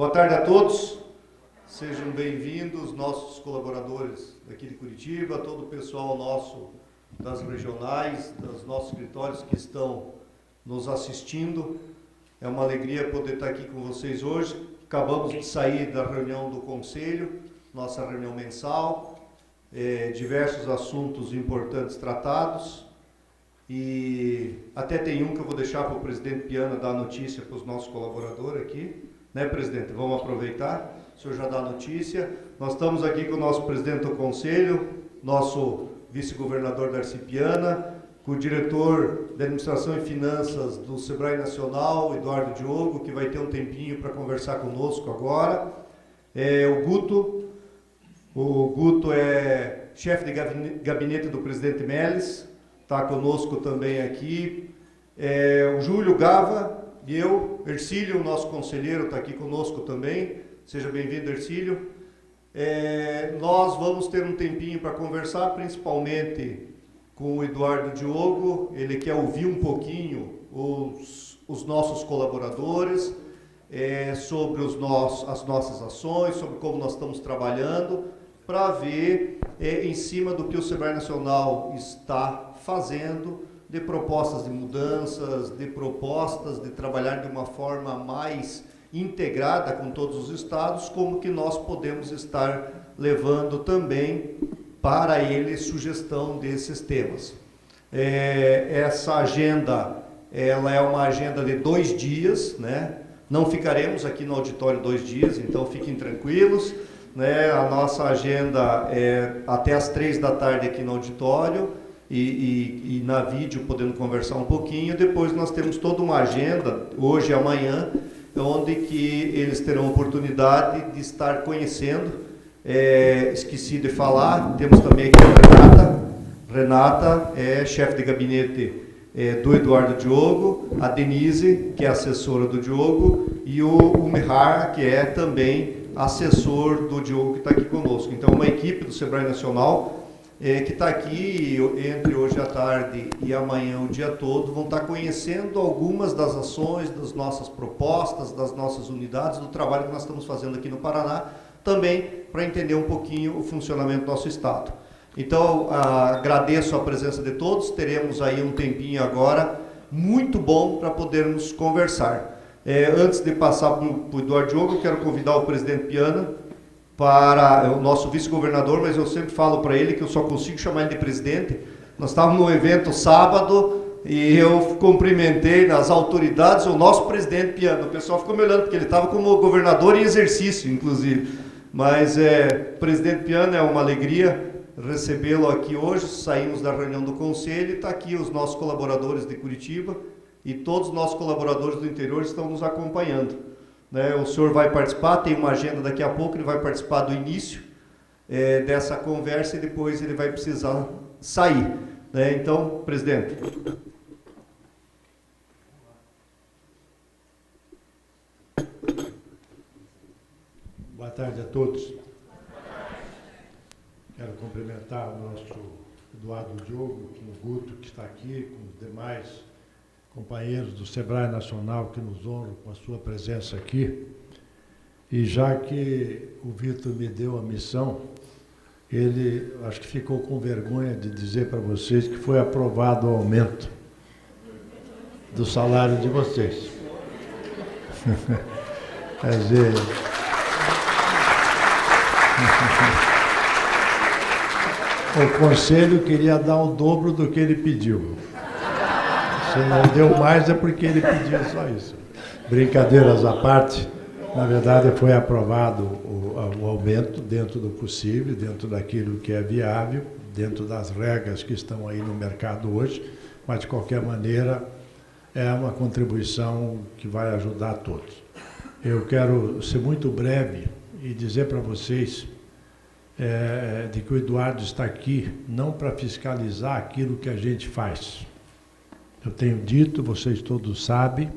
Boa tarde a todos, sejam bem-vindos, nossos colaboradores daqui de Curitiba, todo o pessoal nosso das regionais, dos nossos escritórios que estão nos assistindo. É uma alegria poder estar aqui com vocês hoje. Acabamos de sair da reunião do Conselho, nossa reunião mensal, diversos assuntos importantes tratados. E até tem um que eu vou deixar para o presidente Piana dar a notícia para os nossos colaboradores aqui. Né, presidente? Vamos aproveitar. O senhor já dá a notícia. Nós estamos aqui com o nosso presidente do Conselho, nosso vice-governador Darcy Piana, com o diretor de Administração e Finanças do Sebrae Nacional, Eduardo Diogo, que vai ter um tempinho para conversar conosco agora. O Guto é chefe de gabinete do presidente Melles, está conosco também aqui. O Júlio Gava e eu, Ercílio, nosso conselheiro, está aqui conosco também. Seja bem-vindo, Ercílio. Nós vamos ter um tempinho para conversar, principalmente com o Eduardo Diogo. Ele quer ouvir um pouquinho os nossos colaboradores, sobre as nossas ações, sobre como nós estamos trabalhando, para ver em cima do que o Sebrae Nacional está fazendo, de propostas de mudanças, de propostas de trabalhar de uma forma mais integrada com todos os estados, como que nós podemos estar levando também para ele sugestão desses temas. Essa agenda, ela é uma agenda de 2 dias, né? Não ficaremos aqui no auditório 2 dias, então fiquem tranquilos, né? A nossa agenda é até às 3 da tarde aqui no auditório e na vídeo podendo conversar um pouquinho. Depois nós temos toda uma agenda, hoje e amanhã, onde que eles terão oportunidade de estar conhecendo. Esqueci de falar, temos também aqui a Renata é chefe de gabinete do Eduardo Diogo, a Denise, que é assessora do Diogo, e o Mihar, que é também assessor do Diogo, que está aqui conosco. Então, uma equipe do Sebrae Nacional que está aqui entre hoje à tarde e amanhã o dia todo, vão estar conhecendo algumas das ações, das nossas propostas, das nossas unidades, do trabalho que nós estamos fazendo aqui no Paraná, também para entender um pouquinho o funcionamento do nosso Estado. Então, agradeço a presença de todos, teremos aí um tempinho agora muito bom para podermos conversar. Antes de passar para o Eduardo Diogo, eu quero convidar o presidente Piana, para o nosso vice-governador, mas eu sempre falo para ele que eu só consigo chamar ele de presidente. Nós estávamos no evento sábado e eu cumprimentei nas autoridades o nosso presidente Piana. O pessoal ficou me olhando, porque ele estava como governador em exercício, inclusive. Mas, presidente Piana, é uma alegria recebê-lo aqui hoje. Saímos da reunião do Conselho e está aqui os nossos colaboradores de Curitiba e todos os nossos colaboradores do interior estão nos acompanhando. O senhor vai participar, tem uma agenda daqui a pouco, ele vai participar do início dessa conversa e depois ele vai precisar sair. Então, presidente. Boa tarde a todos. Quero cumprimentar o nosso Eduardo Diogo, o Guto, que está aqui, com os demais companheiros do Sebrae Nacional que nos honram com a sua presença aqui. E já que o Vitor me deu a missão, ele acho que ficou com vergonha de dizer para vocês que foi aprovado o aumento do salário de vocês. Quer dizer, o Conselho queria dar o dobro do que ele pediu. Se não deu mais é porque ele pediu só isso. Brincadeiras à parte, na verdade foi aprovado o aumento dentro do possível, dentro daquilo que é viável, dentro das regras que estão aí no mercado hoje, mas de qualquer maneira é uma contribuição que vai ajudar a todos. Eu quero ser muito breve e dizer para vocês de que o Eduardo está aqui não para fiscalizar aquilo que a gente faz. Eu tenho dito, vocês todos sabem,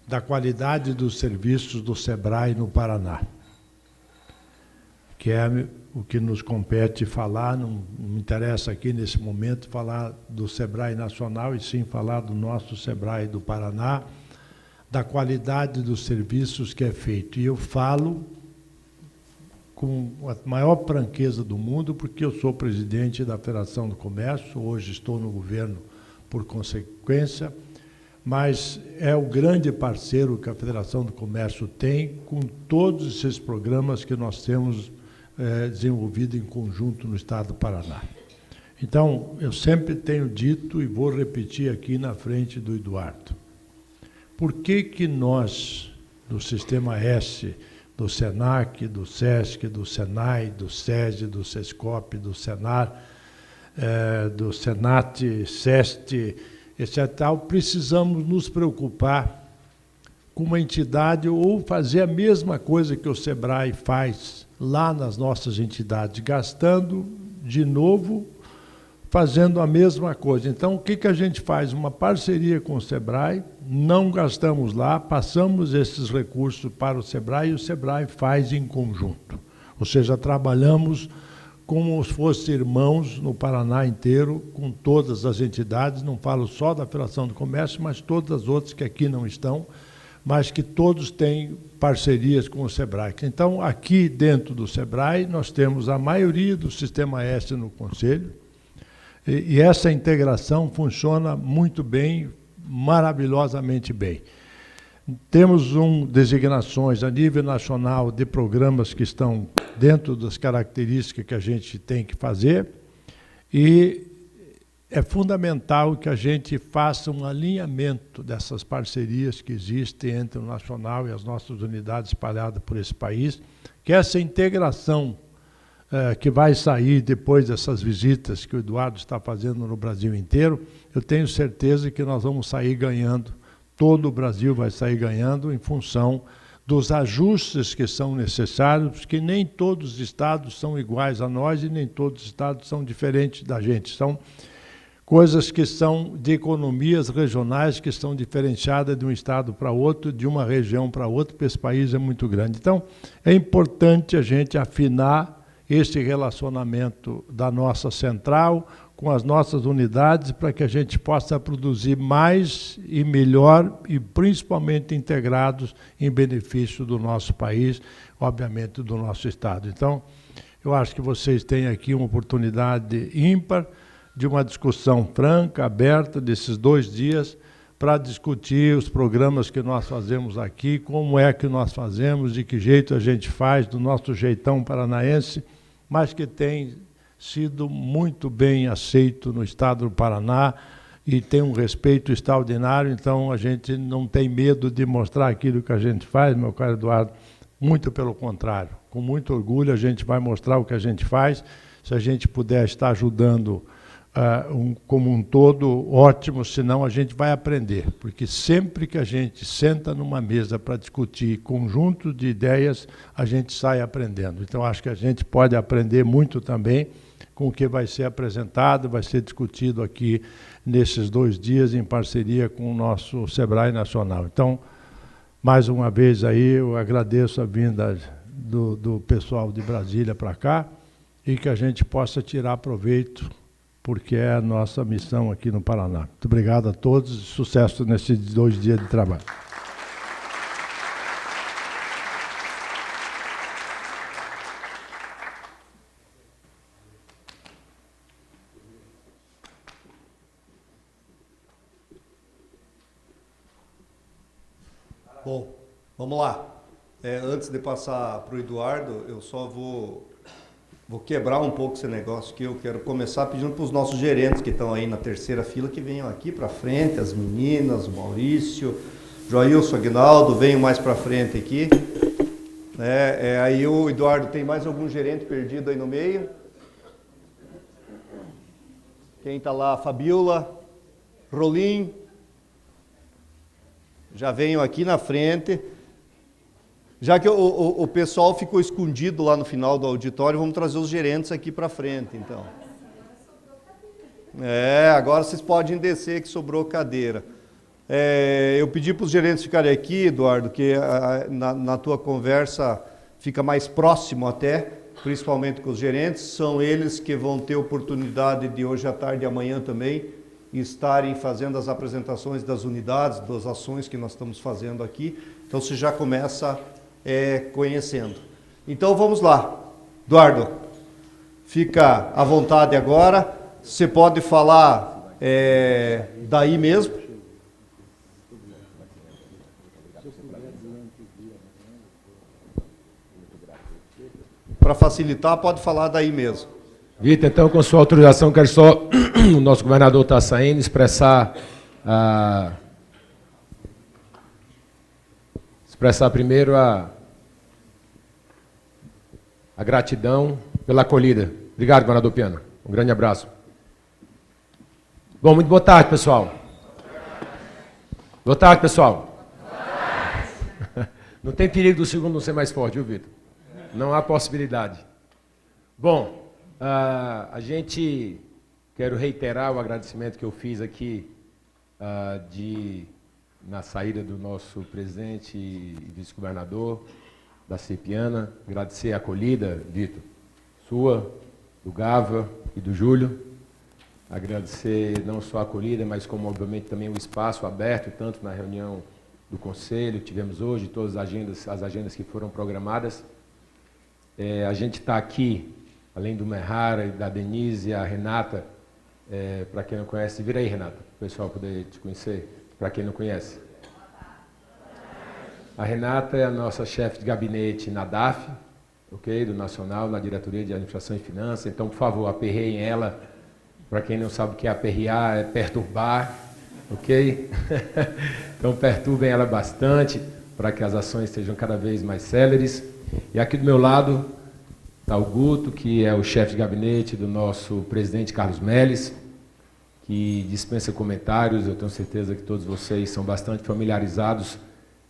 da qualidade dos serviços do Sebrae no Paraná, que é o que nos compete falar. Não me interessa aqui nesse momento falar do Sebrae Nacional, e sim falar do nosso Sebrae do Paraná, da qualidade dos serviços que é feito. E eu falo com a maior franqueza do mundo, porque eu sou presidente da Federação do Comércio, hoje estou no governo por consequência, mas é o grande parceiro que a Federação do Comércio tem com todos esses programas que nós temos desenvolvido em conjunto no Estado do Paraná. Então, eu sempre tenho dito e vou repetir aqui na frente do Eduardo, por que nós, do Sistema S, do SENAC, do SESC, do SENAI, do SESI, do SESCOP, do SENAR, do SENAT, SEST, etc., precisamos nos preocupar com uma entidade ou fazer a mesma coisa que o SEBRAE faz lá nas nossas entidades, gastando de novo, fazendo a mesma coisa. Então, o que a gente faz? Uma parceria com o SEBRAE, não gastamos lá, passamos esses recursos para o SEBRAE e o SEBRAE faz em conjunto. Ou seja, trabalhamos como se fossem irmãos no Paraná inteiro, com todas as entidades, não falo só da Federação do Comércio, mas todas as outras que aqui não estão, mas que todos têm parcerias com o SEBRAE. Então, aqui dentro do SEBRAE, nós temos a maioria do Sistema S no Conselho, e essa integração funciona muito bem, maravilhosamente bem. Temos designações a nível nacional de programas que estão dentro das características que a gente tem que fazer, e é fundamental que a gente faça um alinhamento dessas parcerias que existem entre o nacional e as nossas unidades espalhadas por esse país, que essa integração que vai sair depois dessas visitas que o Eduardo está fazendo no Brasil inteiro, eu tenho certeza que nós vamos sair ganhando, todo o Brasil vai sair ganhando em função dos ajustes que são necessários, porque nem todos os estados são iguais a nós e nem todos os estados são diferentes da gente. São coisas que são de economias regionais que são diferenciadas de um estado para outro, de uma região para outra, porque esse país é muito grande. Então, é importante a gente afinar esse relacionamento da nossa central com as nossas unidades para que a gente possa produzir mais e melhor e principalmente integrados em benefício do nosso país, obviamente do nosso estado. Então, eu acho que vocês têm aqui uma oportunidade ímpar de uma discussão franca, aberta, desses 2 dias, para discutir os programas que nós fazemos aqui, como é que nós fazemos, de que jeito a gente faz, do nosso jeitão paranaense, mas que tem sido muito bem aceito no estado do Paraná e tem um respeito extraordinário, então a gente não tem medo de mostrar aquilo que a gente faz, meu caro Eduardo, muito pelo contrário. Com muito orgulho a gente vai mostrar o que a gente faz, se a gente puder estar ajudando como um todo, ótimo, senão a gente vai aprender, porque sempre que a gente senta numa mesa para discutir conjunto de ideias, a gente sai aprendendo. Então, acho que a gente pode aprender muito também com o que vai ser apresentado, vai ser discutido aqui nesses 2 dias em parceria com o nosso SEBRAE Nacional. Então, mais uma vez aí, eu agradeço a vinda do pessoal de Brasília para cá e que a gente possa tirar proveito, porque é a nossa missão aqui no Paraná. Muito obrigado a todos e sucesso nesses 2 dias de trabalho. Bom, vamos lá. Antes de passar para o Eduardo, eu só vou quebrar um pouco esse negócio que eu quero começar pedindo para os nossos gerentes que estão aí na terceira fila que venham aqui para frente, as meninas, o Maurício, Joilson, Aguinaldo, venham mais para frente aqui. Aí o Eduardo, tem mais algum gerente perdido aí no meio? Quem está lá? Fabiola, Rolim, já venham aqui na frente. Já que o pessoal ficou escondido lá no final do auditório, vamos trazer os gerentes aqui para frente, então. Agora vocês podem descer que sobrou cadeira. Eu pedi para os gerentes ficarem aqui, Eduardo, que na tua conversa fica mais próximo até, principalmente com os gerentes. São eles que vão ter oportunidade de hoje à tarde e amanhã também estarem fazendo as apresentações das unidades, das ações que nós estamos fazendo aqui. Então você já começa conhecendo. Então vamos lá. Eduardo, fica à vontade agora. Você pode falar daí mesmo. Para facilitar, pode falar daí mesmo. Vitor, então, com sua autorização, quero só, o nosso governador está saindo, expressar primeiro a gratidão pela acolhida. Obrigado, governador Piana. Um grande abraço. Bom, muito boa tarde, pessoal. Boa tarde, pessoal. Não tem perigo do segundo não ser mais forte, viu, Vitor? Não há possibilidade. Bom, quero reiterar o agradecimento que eu fiz aqui na saída do nosso presidente e vice-governador da Piana. Agradecer a acolhida, Vitor, sua, do Gava e do Júlio. Agradecer não só a acolhida, mas como, obviamente, também o espaço aberto, tanto na reunião do Conselho que tivemos hoje, todas as agendas que foram programadas. A gente está aqui, além do Merrara, da Denise e a Renata, para quem não conhece, vira aí, Renata, para o pessoal poder te conhecer, para quem não conhece. A Renata é a nossa chefe de gabinete na DAF, okay, do Nacional, na Diretoria de Administração e Finanças, então, por favor, aperreiem ela. Para quem não sabe o que é aperrear, é perturbar, ok? Então, perturbem ela bastante, para que as ações sejam cada vez mais céleres. E aqui do meu lado está o Guto, que é o chefe de gabinete do nosso presidente Carlos Melles, que dispensa comentários. Eu tenho certeza que todos vocês são bastante familiarizados,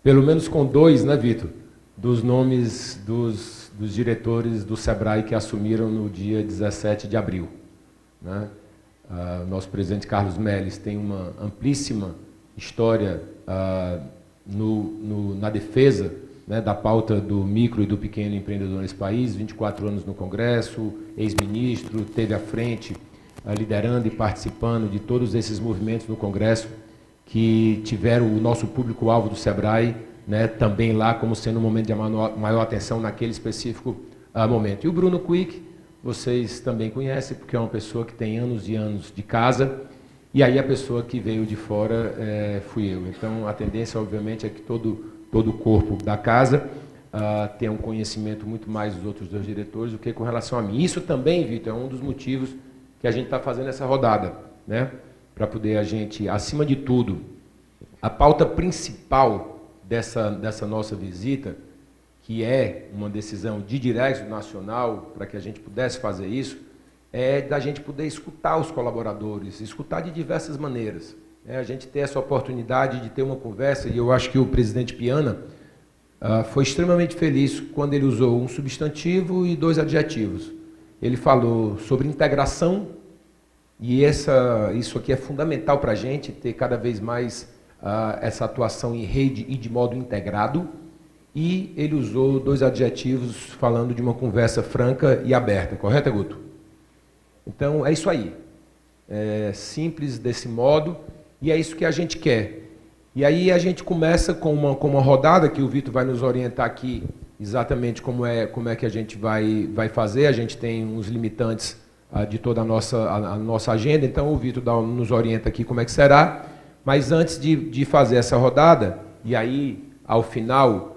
pelo menos com dois, né, Vitor? Dos nomes dos diretores do SEBRAE que assumiram no dia 17 de abril. Né? Nosso presidente Carlos Melles tem uma amplíssima história na defesa, né, da pauta do micro e do pequeno empreendedor nesse país, 24 anos no Congresso, ex-ministro, teve à frente, liderando e participando de todos esses movimentos no Congresso que tiveram o nosso público-alvo do SEBRAE, né, também lá como sendo um momento de maior atenção naquele específico momento. E o Bruno Quick, vocês também conhecem, porque é uma pessoa que tem anos e anos de casa, e aí a pessoa que veio de fora fui eu. Então, a tendência, obviamente, é que todo o corpo da casa tenha um conhecimento muito mais dos outros dois diretores do que com relação a mim. Isso também, Vitor, é um dos motivos que a gente está fazendo essa rodada, né? Para poder a gente, acima de tudo, a pauta principal dessa nossa visita, que é uma decisão de direção nacional, para que a gente pudesse fazer isso, é da gente poder escutar os colaboradores, escutar de diversas maneiras. A gente ter essa oportunidade de ter uma conversa, e eu acho que o presidente Piana foi extremamente feliz quando ele usou um substantivo e 2 adjetivos. Ele falou sobre integração, e isso aqui é fundamental para a gente, ter cada vez mais essa atuação em rede e de modo integrado, e ele usou 2 adjetivos falando de uma conversa franca e aberta, correto, Guto? Então, é isso aí. É simples desse modo, e é isso que a gente quer. E aí a gente começa com uma rodada, que o Vitor vai nos orientar aqui exatamente como é que a gente vai fazer. A gente tem uns limitantes de toda a nossa agenda, então o Vitor nos orienta aqui como é que será. Mas antes de fazer essa rodada, e aí, ao final,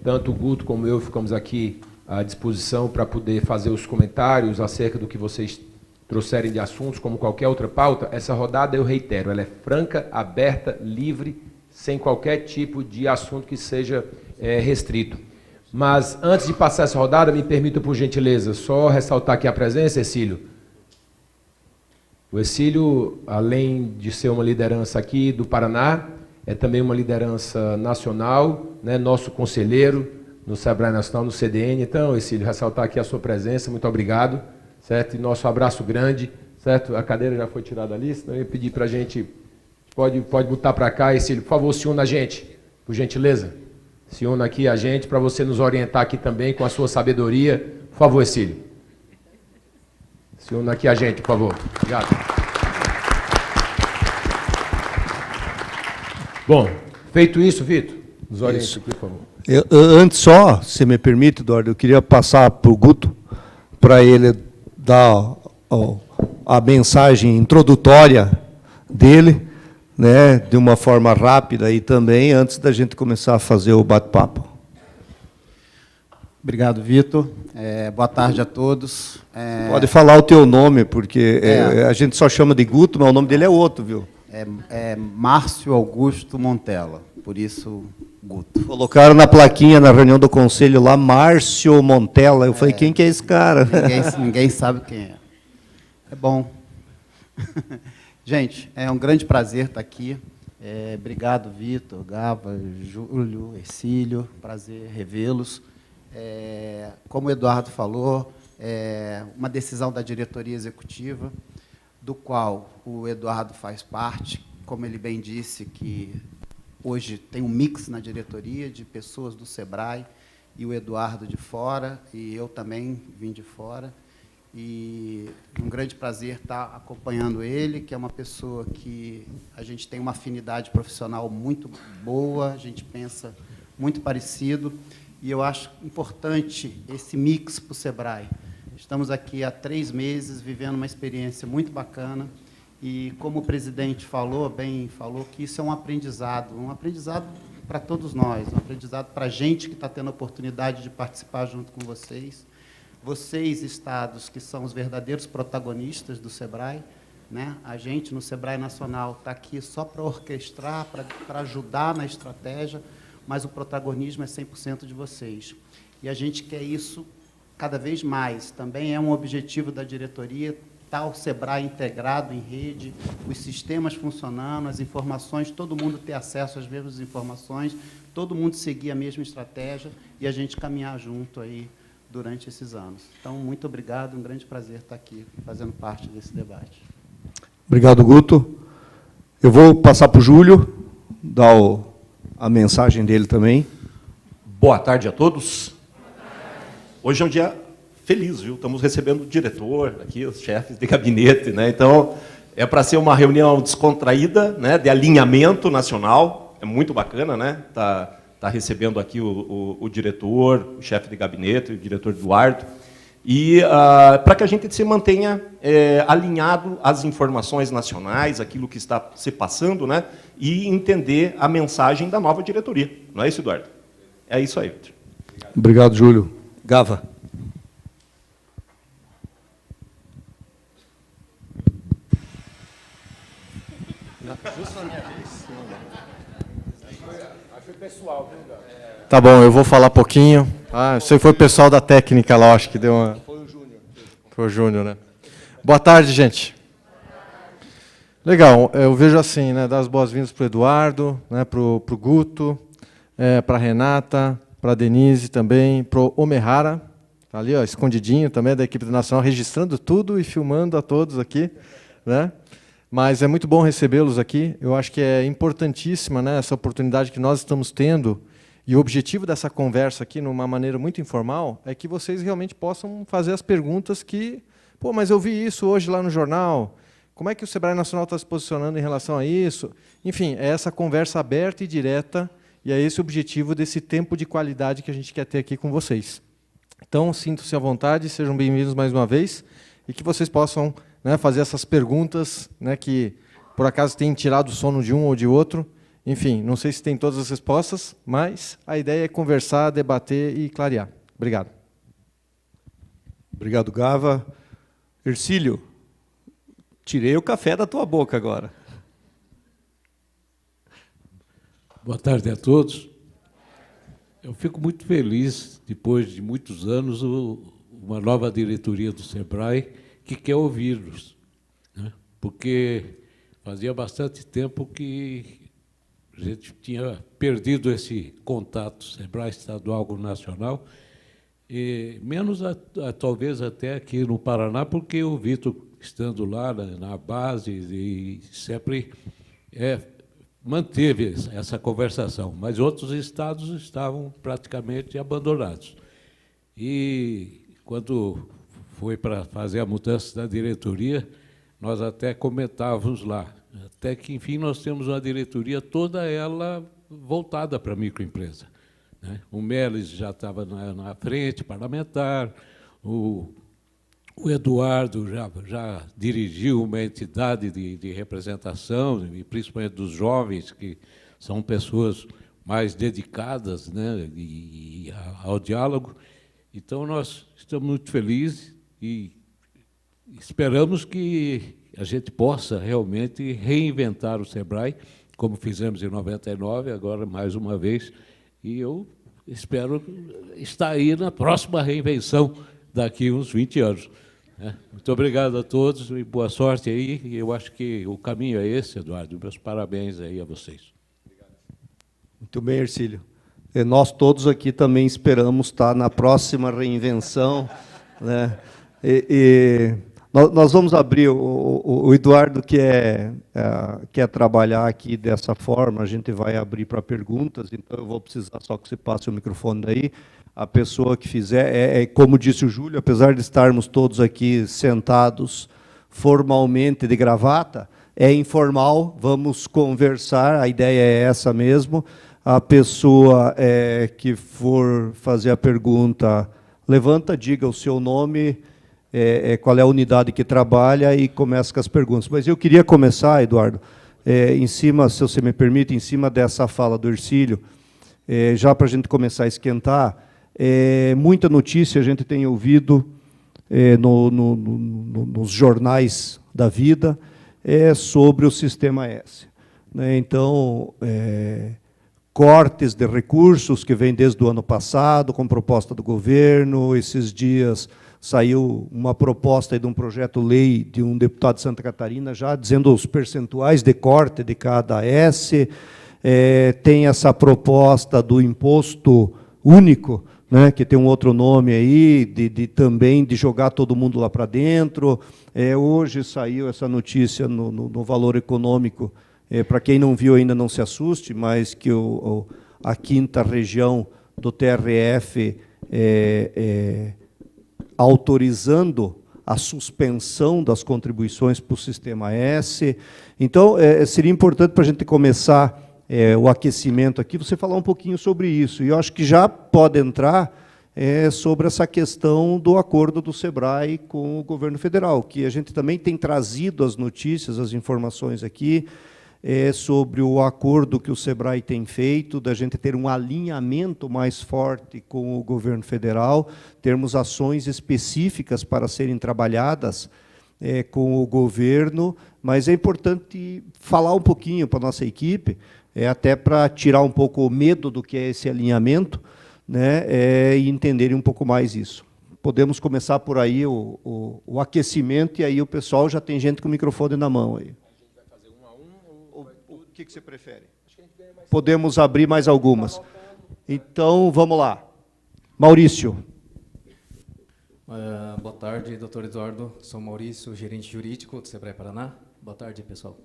tanto o Guto como eu ficamos aqui à disposição para poder fazer os comentários acerca do que vocês trouxerem de assuntos, como qualquer outra pauta. Essa rodada, eu reitero, ela é franca, aberta, livre, sem qualquer tipo de assunto que seja restrito. Mas, antes de passar essa rodada, me permita, por gentileza, só ressaltar aqui a presença, Ercílio. O Ercílio, além de ser uma liderança aqui do Paraná, é também uma liderança nacional, né, nosso conselheiro no SEBRAE Nacional, no CDN. Então, Ercílio, ressaltar aqui a sua presença, muito obrigado. Certo? E nosso abraço grande, certo? A cadeira já foi tirada ali, senão eu ia pedir para a gente, pode botar para cá, Ercílio, por favor, se una a gente, por gentileza. Se una aqui a gente, para você nos orientar aqui também com a sua sabedoria. Por favor, Ercílio. Se una aqui a gente, por favor. Obrigado. Bom, feito isso, Vitor, nos oriente, por favor. Antes só, se me permite, Eduardo, eu queria passar para o Guto, para ele dar a mensagem introdutória dele, né, de uma forma rápida e também antes da gente começar a fazer o bate-papo. Obrigado, Vitor. Boa tarde a todos. Pode falar o teu nome, porque a gente só chama de Guto, mas o nome dele é outro, viu? É Márcio Augusto Montella, por isso Guto. Colocaram na plaquinha na reunião do conselho lá, Márcio Montella. Eu falei, quem que é esse cara? Ninguém sabe quem é. É bom. Gente, é um grande prazer estar aqui. Obrigado, Vitor, Gava, Júlio, Ercílio. Prazer revê-los. Como o Eduardo falou, uma decisão da diretoria executiva, do qual o Eduardo faz parte, como ele bem disse, que hoje tem um mix na diretoria de pessoas do SEBRAE, e o Eduardo de fora, e eu também vim de fora, e um grande prazer estar acompanhando ele, que é uma pessoa que a gente tem uma afinidade profissional muito boa, a gente pensa muito parecido, e eu acho importante esse mix para o SEBRAE. Estamos aqui há 3 meses, vivendo uma experiência muito bacana, e como o presidente falou, que isso é um aprendizado para todos nós, um aprendizado para a gente que está tendo a oportunidade de participar junto com vocês. Vocês, estados, que são os verdadeiros protagonistas do SEBRAE, né? A gente, no SEBRAE Nacional, está aqui só para orquestrar, para ajudar na estratégia, mas o protagonismo é 100% de vocês. E a gente quer isso cada vez mais. Também é um objetivo da diretoria, estar o SEBRAE integrado em rede, os sistemas funcionando, as informações, todo mundo ter acesso às mesmas informações, todo mundo seguir a mesma estratégia e a gente caminhar junto aí durante esses anos. Então, muito obrigado, um grande prazer estar aqui, fazendo parte desse debate. Obrigado, Guto. Eu vou passar para o Júlio, dar a mensagem dele também. Boa tarde a todos. Hoje é um dia feliz, viu? Estamos recebendo o diretor aqui, os chefes de gabinete, né? Então, é para ser uma reunião descontraída, né? De alinhamento nacional. É muito bacana, né? Tá recebendo aqui o diretor, o chefe de gabinete, o diretor Eduardo. E para que a gente se mantenha alinhado às informações nacionais, aquilo que está se passando, né? E entender a mensagem da nova diretoria. Não é isso, Eduardo? É isso aí, Victor. Obrigado, Júlio. Gava. Tá bom, eu vou falar pouquinho. Você foi o pessoal da técnica lá, acho que deu uma... Foi o Júnior. Foi o Júnior, né? Boa tarde, gente. Legal, eu vejo assim, né, dar as boas-vindas para o Eduardo, né, para o Guto, para a Renata, para a Denise também, para o Omehara, tá ali, ó, escondidinho também, da equipe do Nacional, registrando tudo e filmando a todos aqui, né? Mas é muito bom recebê-los aqui. Eu acho que é importantíssima, né, essa oportunidade que nós estamos tendo. E o objetivo dessa conversa aqui, numa maneira muito informal, é que vocês realmente possam fazer as perguntas que... Pô, mas eu vi isso hoje lá no jornal. Como é que o SEBRAE Nacional está se posicionando em relação a isso? Enfim, é essa conversa aberta e direta, e é esse o objetivo desse tempo de qualidade que a gente quer ter aqui com vocês. Então, sintam-se à vontade, sejam bem-vindos mais uma vez, e que vocês possam, né, fazer essas perguntas, né, que, por acaso, têm tirado o sono de um ou de outro. Enfim, não sei se tem todas as respostas, mas a ideia é conversar, debater e clarear. Obrigado. Obrigado, Gava. Ercílio, tirei o café da tua boca agora. Boa tarde a todos. Eu fico muito feliz, depois de muitos anos, uma nova diretoria do SEBRAE que quer ouvir-nos, né? Porque fazia bastante tempo que a gente tinha perdido esse contato SEBRAE estadual com o nacional, e menos talvez até aqui no Paraná, porque o Vitor, estando lá na base, e sempre manteve essa conversação, mas outros estados estavam praticamente abandonados. E quando foi para fazer a mudança da diretoria, nós até comentávamos lá, Até que, enfim, nós temos uma diretoria toda ela voltada para a microempresa, né? O Meles já estava na frente parlamentar, o Eduardo já dirigiu uma entidade de representação, e principalmente dos jovens, que são pessoas mais dedicadas, né, ao diálogo. Então, nós estamos muito felizes e esperamos que a gente possa realmente reinventar o SEBRAE, como fizemos em 99, agora mais uma vez, e eu espero estar aí na próxima reinvenção daqui a uns 20 anos. Muito obrigado a todos e boa sorte aí. Eu acho que o caminho é esse, Eduardo. Meus parabéns aí a vocês. Muito bem, Hercílio. E nós todos aqui também esperamos estar na próxima reinvenção, né? Nós vamos abrir, o Eduardo quer trabalhar aqui dessa forma, a gente vai abrir para perguntas, então eu vou precisar só que você passe o microfone daí. A pessoa que fizer, como disse o Júlio, apesar de estarmos todos aqui sentados formalmente de gravata, é informal, vamos conversar, a ideia é essa mesmo. A pessoa que for fazer a pergunta, levanta, diga o seu nome, qual é a unidade que trabalha e começa com as perguntas. Mas eu queria começar, Eduardo, em cima, se você me permite, em cima dessa fala do Hercílio, já para a gente começar a esquentar. Muita notícia a gente tem ouvido nos jornais da vida sobre o Sistema S, né? Então, cortes de recursos que vêm desde o ano passado, com proposta do governo. Esses dias saiu uma proposta de um projeto-lei de um deputado de Santa Catarina, já dizendo os percentuais de corte de cada S. Tem essa proposta do imposto único, né, que tem um outro nome aí, também de jogar todo mundo lá para dentro. Hoje saiu essa notícia no Valor Econômico, para quem não viu ainda não se assuste, mas que a 5ª região do TRF autorizando a suspensão das contribuições para o Sistema S. Então, seria importante para a gente começar o aquecimento aqui, você falar um pouquinho sobre isso. E eu acho que já pode entrar sobre essa questão do acordo do SEBRAE com o governo federal, que a gente também tem trazido as notícias, as informações aqui, sobre o acordo que o SEBRAE tem feito, da gente ter um alinhamento mais forte com o governo federal, termos ações específicas para serem trabalhadas com o governo, mas é importante falar um pouquinho para a nossa equipe, até para tirar um pouco o medo do que é esse alinhamento, né, e entenderem um pouco mais isso. Podemos começar por aí o aquecimento, e aí o pessoal já tem gente com o microfone na mão aí. O que você prefere? Podemos abrir mais algumas. Então, vamos lá. Maurício. Boa tarde, doutor Eduardo. Sou Maurício, gerente jurídico do SEBRAE Paraná. Boa tarde, pessoal.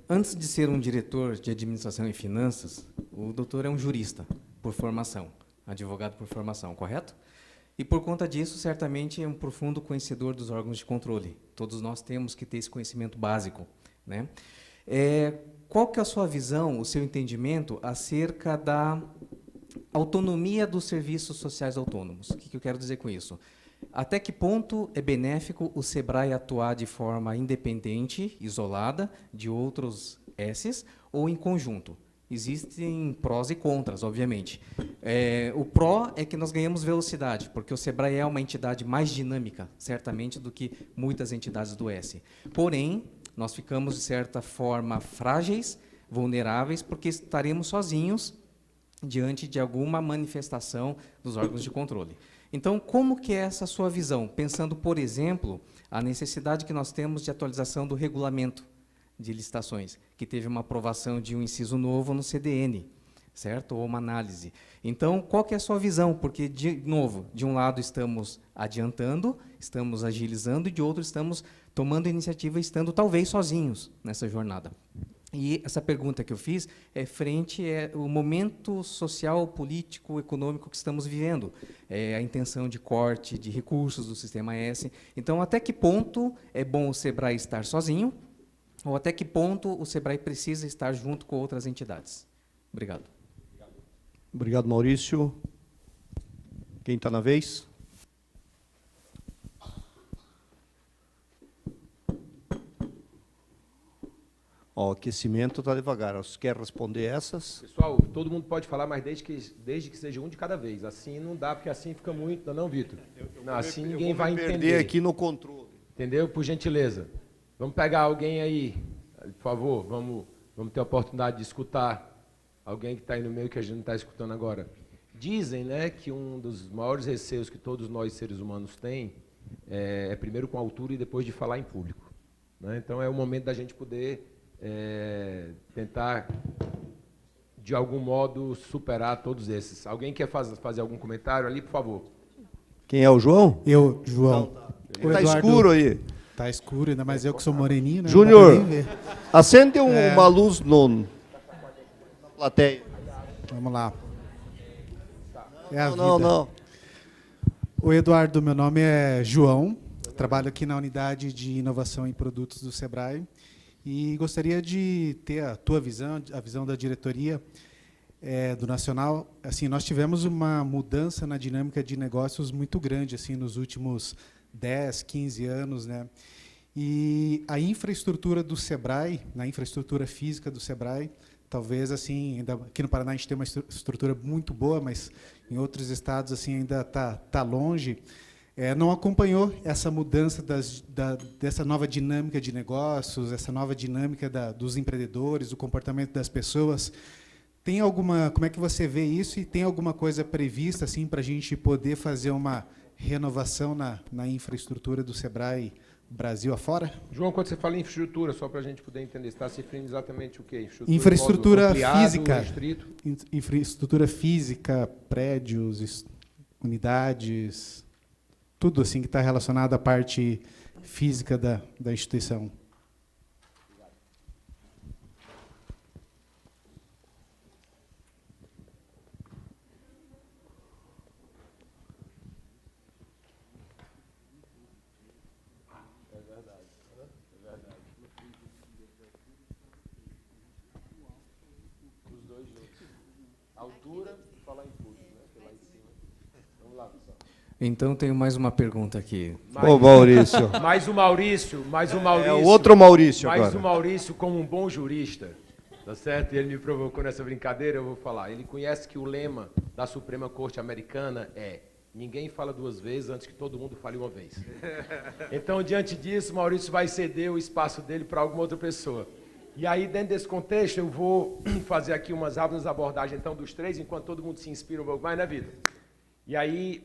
Antes de ser um diretor de administração e finanças, o doutor é um jurista por formação, advogado por formação, correto? E, por conta disso, certamente é um profundo conhecedor dos órgãos de controle. Todos nós temos que ter esse conhecimento básico, né? Qual que é a sua visão, o seu entendimento acerca da autonomia dos serviços sociais autônomos? O que eu quero dizer com isso? Até que ponto é benéfico o SEBRAE atuar de forma independente, isolada, de outros S's, ou em conjunto? Existem prós e contras, obviamente. O pró é que nós ganhamos velocidade, porque o SEBRAE é uma entidade mais dinâmica, certamente, do que muitas entidades do S. Porém, nós ficamos, de certa forma, frágeis, vulneráveis, porque estaremos sozinhos diante de alguma manifestação dos órgãos de controle. Então, como que é essa sua visão? Pensando, por exemplo, a necessidade que nós temos de atualização do regulamento de licitações, que teve uma aprovação de um inciso novo no CDN, certo? Ou uma análise. Então, qual que é a sua visão? Porque, de novo, de um lado estamos adiantando, estamos agilizando, e de outro estamos tomando iniciativa, estando talvez sozinhos nessa jornada. E essa pergunta que eu fiz é frente ao momento social, político, econômico que estamos vivendo, a intenção de corte de recursos do Sistema S. Então, até que ponto é bom o SEBRAE estar sozinho, Ou até que ponto o SEBRAE precisa estar junto com outras entidades? Obrigado. Obrigado, Maurício. Quem está na vez? Ó, o aquecimento está devagar. Você quer responder essas? Pessoal, todo mundo pode falar, mas desde que seja um de cada vez. Assim não dá, porque assim fica muito, não, Vitor? Não, assim ninguém vai perder entender. aqui no controle. Entendeu? Por gentileza. Vamos pegar alguém aí, por favor, vamos ter a oportunidade de escutar alguém que está aí no meio que a gente não está escutando agora. Dizem, né, que um dos maiores receios que todos nós seres humanos têm é primeiro com a altura e depois de falar em público. Né? Então é o momento da gente poder tentar, de algum modo, superar todos esses. Alguém quer fazer algum comentário ali, por favor? Quem é o João? Eu, João. Está escuro aí. Tá escuro, ainda mais eu que sou moreninho, né? Júnior, Não dá pra nem ver. acende uma luz na plateia. Vamos lá. É a Não, vida. não. Oi, Eduardo, meu nome é João, trabalho aqui na unidade de inovação em produtos do SEBRAE e gostaria de ter a tua visão, a visão da diretoria do Nacional. Assim, nós tivemos uma mudança na dinâmica de negócios muito grande assim, nos últimos 10, 15 anos, né? E a infraestrutura do SEBRAE, na infraestrutura física do SEBRAE, talvez assim, ainda aqui no Paraná a gente tem uma estrutura muito boa, mas em outros estados assim ainda tá longe. Não acompanhou essa mudança dessa nova dinâmica de negócios, essa nova dinâmica dos empreendedores, do comportamento das pessoas. Tem alguma, como é que você vê isso e tem alguma coisa prevista assim para a gente poder fazer uma renovação na infraestrutura do SEBRAE Brasil afora? João, quando você fala em infraestrutura, só para a gente poder entender, você está se referindo exatamente o quê? Infraestrutura ampliado, física. restrito? Infraestrutura física, prédios, unidades, tudo assim que está relacionado à parte física da instituição. Então, tenho mais uma pergunta aqui. Ô, Maurício. Mais o Maurício. É o outro Maurício mais agora. o Maurício, como um bom jurista, tá certo? E ele me provocou nessa brincadeira, eu vou falar. Ele conhece que o lema da Suprema Corte Americana é: ninguém fala duas vezes antes que todo mundo fale uma vez. Então, diante disso, Maurício vai ceder o espaço dele para alguma outra pessoa. E aí, dentro desse contexto, eu vou fazer aqui umas rápidas abordagens então, dos três, enquanto todo mundo se inspira um pouco mais na vida. E aí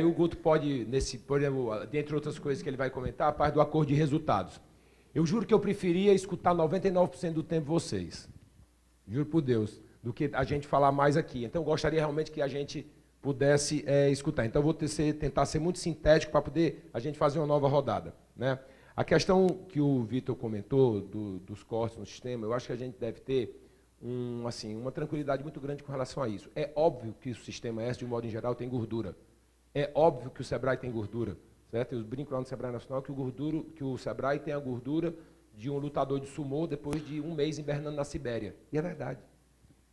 o Guto pode, por exemplo, dentre outras coisas que ele vai comentar, a parte do acordo de resultados. Eu juro que eu preferia escutar 99% do tempo vocês, juro por Deus, do que a gente falar mais aqui. Então, eu gostaria realmente que a gente pudesse escutar. Então, eu vou tentar ser muito sintético para poder a gente fazer uma nova rodada. Né? A questão que o Vitor comentou dos cortes no sistema, eu acho que a gente deve ter uma tranquilidade muito grande com relação a isso. É óbvio que o sistema S, de um modo em geral, tem gordura. É óbvio que o SEBRAE tem gordura. Certo? Eu brinco lá no SEBRAE Nacional que o SEBRAE tem a gordura de um lutador de sumô depois de um mês hibernando na Sibéria. E é verdade.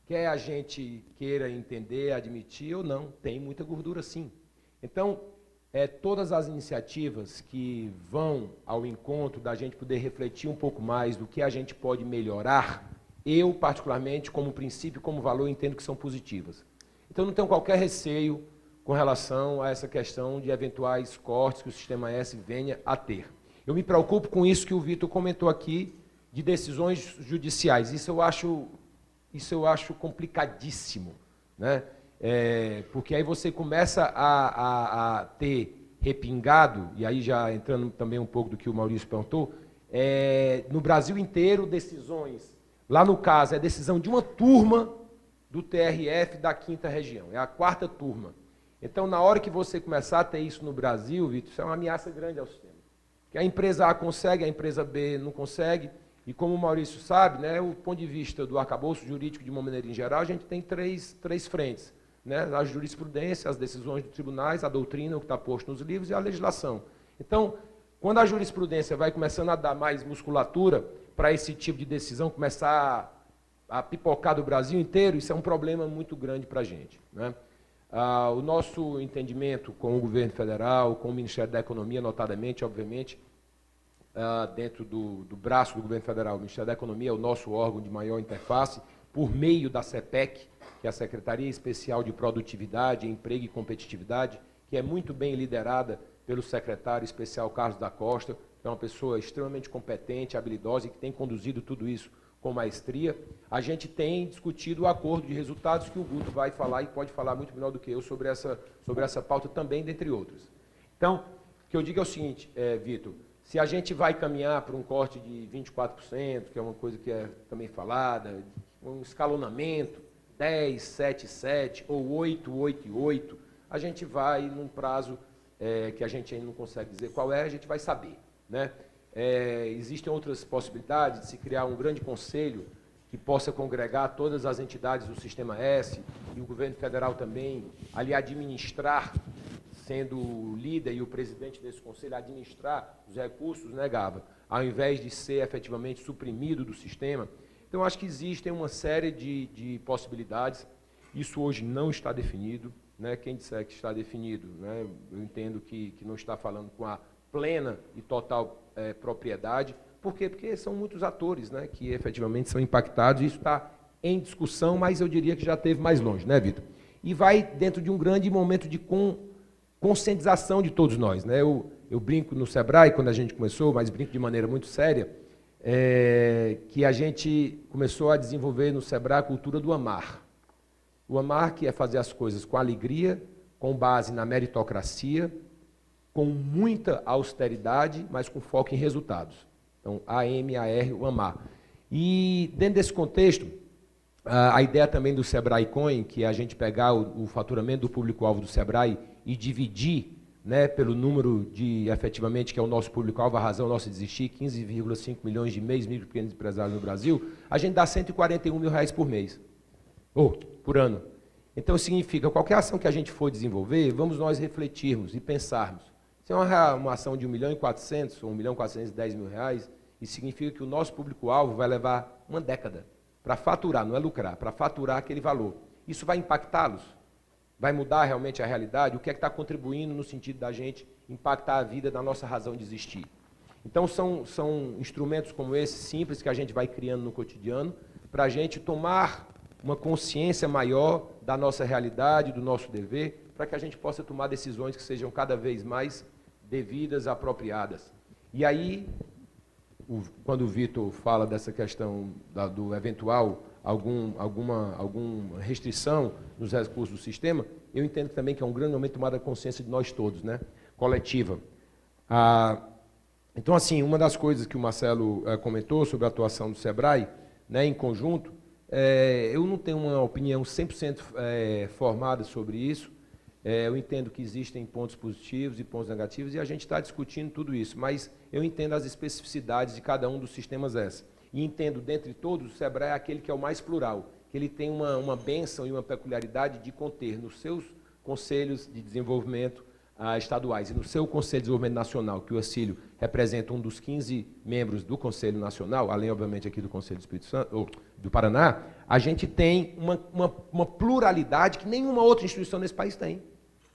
Quer a gente queira entender, admitir ou não, tem muita gordura sim. Então, todas as iniciativas que vão ao encontro da gente poder refletir um pouco mais do que a gente pode melhorar, eu, particularmente, como princípio, como valor, entendo que são positivas. Então, não tenho qualquer receio com relação a essa questão de eventuais cortes que o Sistema S venha a ter. Eu me preocupo com isso que o Vitor comentou aqui, de decisões judiciais. Isso eu acho complicadíssimo, né? Porque aí você começa a ter repingado, e aí já entrando também um pouco do que o Maurício perguntou, no Brasil inteiro, decisões. Lá no caso, é a decisão de uma turma do TRF da 5ª região, é a 4ª turma. Então, na hora que você começar a ter isso no Brasil, Vitor, isso é uma ameaça grande ao sistema. Que a empresa A consegue, a empresa B não consegue, e como o Maurício sabe, né, o ponto de vista do arcabouço jurídico, de uma maneira em geral, a gente tem três frentes. Né, a jurisprudência, as decisões dos tribunais, a doutrina, o que está posto nos livros, e a legislação. Então, quando a jurisprudência vai começando a dar mais musculatura, para esse tipo de decisão começar a pipocar do Brasil inteiro, isso é um problema muito grande para a gente, né? O nosso entendimento com o governo federal, com o Ministério da Economia, notadamente, obviamente, dentro do braço do governo federal, o Ministério da Economia é o nosso órgão de maior interface, por meio da CEPEC, que é a Secretaria Especial de Produtividade, Emprego e Competitividade, que é muito bem liderada pelo secretário especial Carlos da Costa, que é uma pessoa extremamente competente, habilidosa e que tem conduzido tudo isso com maestria. A gente tem discutido o acordo de resultados que o Guto vai falar e pode falar muito melhor do que eu sobre essa pauta também, dentre outras. Então, o que eu digo é o seguinte, Vitor, se a gente vai caminhar para um corte de 24%, que é uma coisa que é também falada, um escalonamento, 10, 7, 7, ou 8, 8 e 8, a gente vai num prazo que a gente ainda não consegue dizer qual é, a gente vai saber, né? Existem outras possibilidades de se criar um grande conselho que possa congregar todas as entidades do Sistema S e o governo federal também, ali administrar, sendo o líder e o presidente desse conselho, administrar os recursos, né, Gaba, ao invés de ser efetivamente suprimido do sistema. Então, acho que existem uma série de possibilidades. Isso hoje não está definido, né? Quem disser que está definido, né, eu entendo que não está falando com a plena e total propriedade. Por quê? Porque são muitos atores, né, que efetivamente são impactados. Isso está em discussão, mas eu diria que já esteve mais longe, né, Vitor? E vai dentro de um grande momento de conscientização de todos nós, né? Eu brinco no Sebrae, quando a gente começou, mas brinco de maneira muito séria, que a gente começou a desenvolver no Sebrae a cultura do amar. O amar, que é fazer as coisas com alegria, com base na meritocracia, com muita austeridade, mas com foco em resultados. Então, AMAR, o amar. E, dentro desse contexto, a ideia também do Sebrae Coin, que é a gente pegar o faturamento do público-alvo do Sebrae e dividir, né, pelo número de, efetivamente, que é o nosso público-alvo, a razão nossa de existir, 15,5 milhões de micro e pequenos empresários no Brasil, a gente dá R$141 mil por mês, ou por ano. Então, significa, qualquer ação que a gente for desenvolver, vamos nós refletirmos e pensarmos. Se é uma ação de 1.400.000 ou 1.410.000, isso significa que o nosso público-alvo vai levar uma década para faturar, não é lucrar, para faturar aquele valor. Isso vai impactá-los? Vai mudar realmente a realidade? O que é que está contribuindo no sentido da gente impactar a vida da nossa razão de existir? Então, são instrumentos como esse, simples, que a gente vai criando no cotidiano, para a gente tomar uma consciência maior da nossa realidade, do nosso dever, para que a gente possa tomar decisões que sejam cada vez mais devidas, apropriadas. E aí, quando o Vitor fala dessa questão do eventual alguma restrição nos recursos do sistema, eu entendo também que é um grande momento de tomada de consciência de nós todos, né? Coletiva. Então, assim, uma das coisas que o Marcelo comentou sobre a atuação do Sebrae, né, em conjunto, eu não tenho uma opinião 100% formada sobre isso. Eu entendo que existem pontos positivos e pontos negativos e a gente está discutindo tudo isso, mas eu entendo as especificidades de cada um dos sistemas S. E entendo, dentre todos, o Sebrae é aquele que é o mais plural, que ele tem uma bênção e uma peculiaridade de conter nos seus conselhos de desenvolvimento estaduais e no seu Conselho de Desenvolvimento Nacional, que o Ercílio representa um dos 15 membros do Conselho Nacional, além, obviamente, aqui do Conselho do Espírito Santo, ou do Paraná, a gente tem uma pluralidade que nenhuma outra instituição nesse país tem.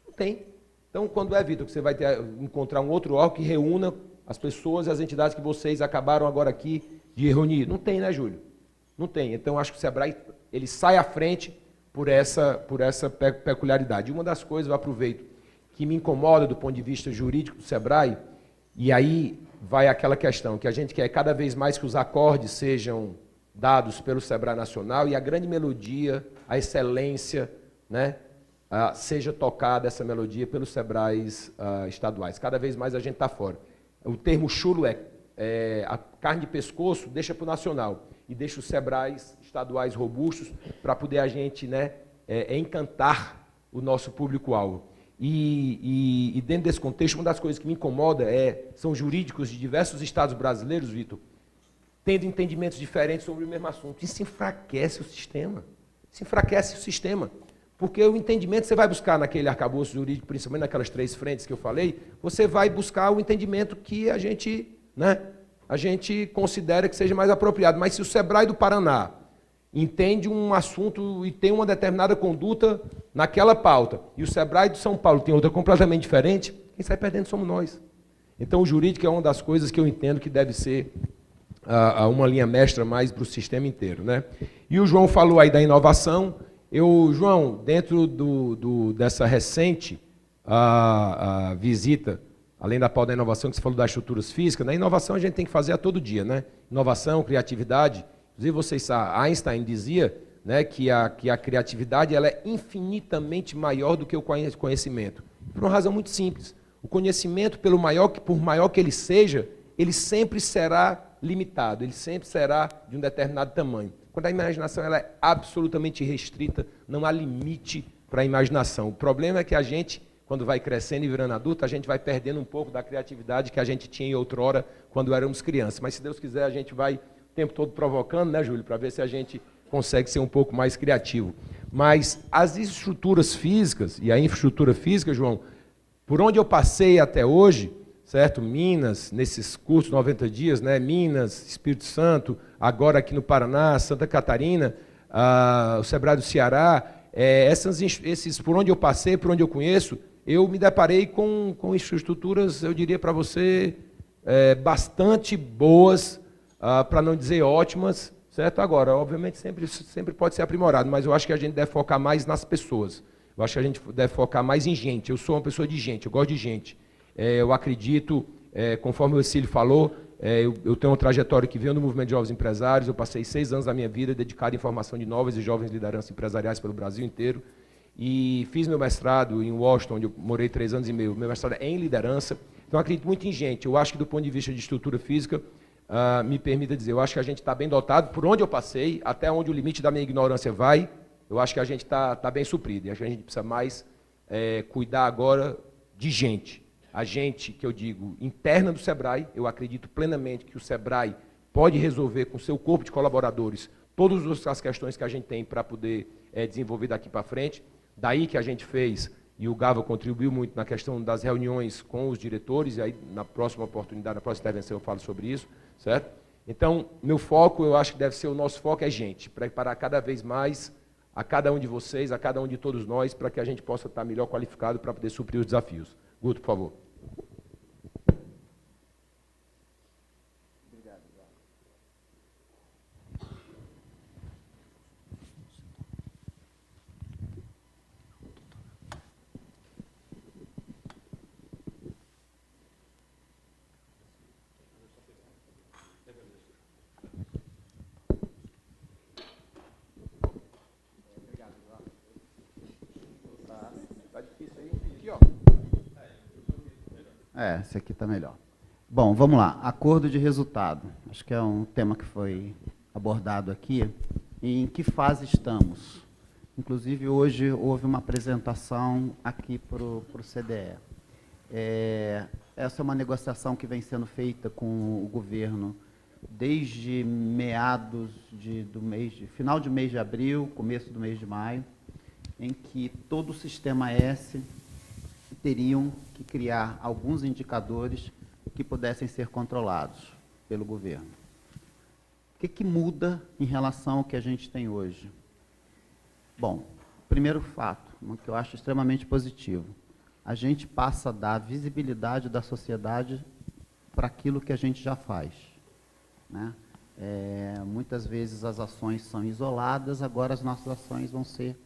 Não tem. Então, quando Vitor, que você vai encontrar um outro órgão que reúna as pessoas e as entidades que vocês acabaram agora aqui de reunir? Não tem, né, Júlio? Não tem. Então, acho que o Sebrae ele sai à frente por essa peculiaridade. Uma das coisas, eu aproveito, que me incomoda do ponto de vista jurídico do Sebrae, e aí vai aquela questão, que a gente quer cada vez mais que os acordes sejam dados pelo Sebrae Nacional e a grande melodia, a excelência, né, seja tocada essa melodia pelos Sebraes estaduais. Cada vez mais a gente está fora. O termo chulo a carne de pescoço deixa para o nacional e deixa os Sebraes estaduais robustos para poder a gente, né, encantar o nosso público-alvo. E dentro desse contexto, uma das coisas que me incomoda são jurídicos de diversos estados brasileiros, Vitor, tendo entendimentos diferentes sobre o mesmo assunto. Isso enfraquece o sistema. Isso enfraquece o sistema. Porque o entendimento você vai buscar naquele arcabouço jurídico, principalmente naquelas 3 frentes que eu falei, você vai buscar o entendimento que a gente, né, a gente considera que seja mais apropriado. Mas se o SEBRAE do Paraná entende um assunto e tem uma determinada conduta naquela pauta, e o SEBRAE de São Paulo tem outra completamente diferente, quem sai perdendo somos nós. Então, o jurídico é uma das coisas que eu entendo que deve ser uma linha mestra mais para o sistema inteiro, né? E o João falou aí da inovação. João, dentro dessa recente visita, além da pauta da inovação, que você falou das estruturas físicas, na inovação a gente tem que fazer a todo dia, né? Inovação, criatividade. Inclusive, vocês sabem, Einstein dizia, né, que a criatividade ela é infinitamente maior do que o conhecimento. Por uma razão muito simples. O conhecimento, por maior que ele seja, ele sempre será limitado, ele sempre será de um determinado tamanho. Quando a imaginação ela é absolutamente restrita, não há limite para a imaginação. O problema é que a gente, quando vai crescendo e virando adulto, a gente vai perdendo um pouco da criatividade que a gente tinha em outrora, quando éramos crianças. Mas, se Deus quiser, a gente vai o tempo todo provocando, né, Júlio, para ver se a gente consegue ser um pouco mais criativo. Mas as estruturas físicas, e a infraestrutura física, João, por onde eu passei até hoje, certo? Minas, nesses cursos 90 dias, né? Minas, Espírito Santo, agora aqui no Paraná, Santa Catarina, o SEBRAE do Ceará, esses por onde eu passei, por onde eu conheço, eu me deparei com infraestruturas, eu diria para você, bastante boas, para não dizer ótimas, certo? Agora, obviamente, sempre pode ser aprimorado, mas eu acho que a gente deve focar mais nas pessoas. Eu acho que a gente deve focar mais em gente. Eu sou uma pessoa de gente, eu gosto de gente. Eu acredito, conforme o Ercílio falou, eu tenho uma trajetória que veio no movimento de jovens empresários, eu passei 6 anos da minha vida dedicado à formação de novas e jovens lideranças empresariais pelo Brasil inteiro, e fiz meu mestrado em Washington, onde eu morei 3 anos e meio. Meu mestrado é em liderança, então eu acredito muito em gente. Eu acho que, do ponto de vista de estrutura física, me permita dizer, eu acho que a gente está bem dotado, por onde eu passei, até onde o limite da minha ignorância vai, eu acho que a gente está bem suprido, e acho que a gente precisa mais cuidar agora de gente. A gente, que eu digo, interna do SEBRAE, eu acredito plenamente que o SEBRAE pode resolver com o seu corpo de colaboradores todas as questões que a gente tem para poder desenvolver daqui para frente. Daí que a gente fez, e o Gava contribuiu muito na questão das reuniões com os diretores, e aí na próxima oportunidade, na próxima intervenção eu falo sobre isso, certo? Então, meu foco, eu acho que deve ser, o nosso foco é gente, preparar cada vez mais a cada um de vocês, a cada um de todos nós, para que a gente possa estar melhor qualificado para poder suprir os desafios. Guto, por favor. Esse aqui está melhor. Bom, vamos lá. Acordo de resultado. Acho que é um tema que foi abordado aqui. Em que fase estamos? Inclusive, hoje houve uma apresentação aqui para o CDE. Essa é uma negociação que vem sendo feita com o governo desde meados final de mês de abril, começo do mês de maio, em que todo o sistema S teriam que criar alguns indicadores que pudessem ser controlados pelo governo. O que muda em relação ao que a gente tem hoje? Bom, primeiro fato, que eu acho extremamente positivo, a gente passa a dar visibilidade da sociedade para aquilo que a gente já faz, né? Muitas vezes as ações são isoladas, agora as nossas ações vão ser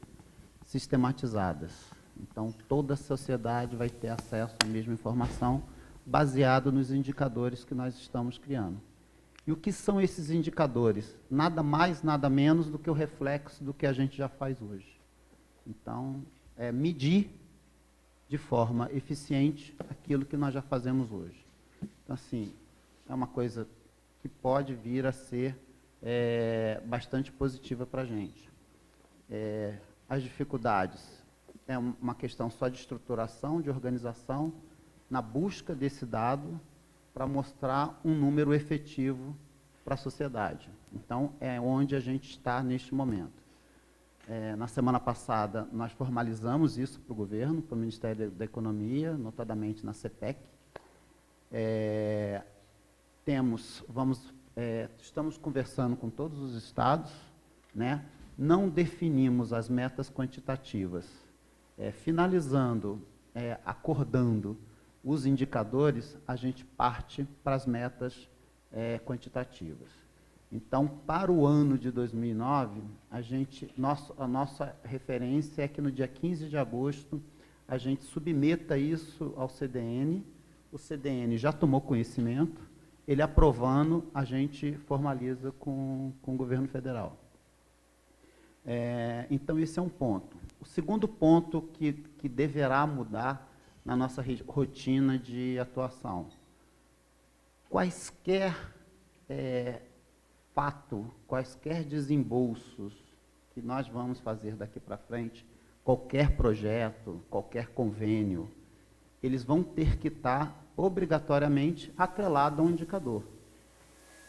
sistematizadas. Então, toda a sociedade vai ter acesso à mesma informação, baseado nos indicadores que nós estamos criando. E o que são esses indicadores? Nada mais, nada menos do que o reflexo do que a gente já faz hoje. Então, medir de forma eficiente aquilo que nós já fazemos hoje. Então, assim, é uma coisa que pode vir a ser bastante positiva para a gente. As dificuldades é uma questão só de estruturação, de organização, na busca desse dado para mostrar um número efetivo para a sociedade. Então, é onde a gente está neste momento. Na semana passada, nós formalizamos isso para o governo, para o Ministério da Economia, notadamente na CPEC. estamos conversando com todos os estados, né? Não definimos as metas quantitativas. Finalizando, acordando os indicadores, a gente parte para as metas quantitativas. Então, para o ano de 2009, a nossa referência é que no dia 15 de agosto a gente submeta isso ao CDN, o CDN já tomou conhecimento, ele aprovando, a gente formaliza com o governo federal. Então, esse é um ponto. O segundo ponto que deverá mudar na nossa rotina de atuação. Quaisquer quaisquer desembolsos que nós vamos fazer daqui para frente, qualquer projeto, qualquer convênio, eles vão ter que estar obrigatoriamente atrelado a um indicador,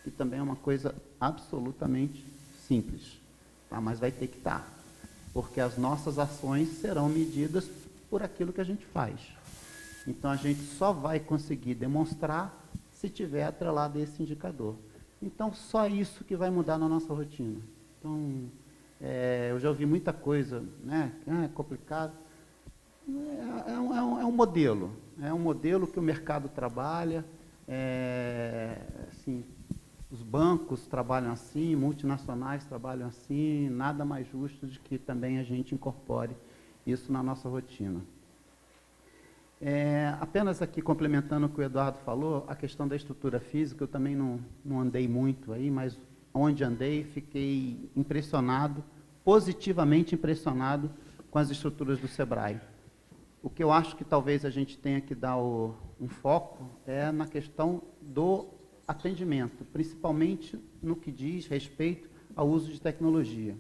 que também é uma coisa absolutamente simples, tá? Mas vai ter que estar, porque as nossas ações serão medidas por aquilo que a gente faz. Então, a gente só vai conseguir demonstrar se tiver atrelado a esse indicador. Então, só isso que vai mudar na nossa rotina. Então, eu já ouvi muita coisa, né? É complicado. É um modelo. É um modelo que o mercado trabalha. Assim, os bancos trabalham assim, multinacionais trabalham assim. Nada mais justo de que também a gente incorpore isso na nossa rotina. Apenas aqui complementando o que o Eduardo falou, a questão da estrutura física, eu também não andei muito aí, mas onde andei, fiquei impressionado, positivamente impressionado com as estruturas do SEBRAE. O que eu acho que talvez a gente tenha que dar um foco é na questão do atendimento, principalmente no que diz respeito ao uso de tecnologia,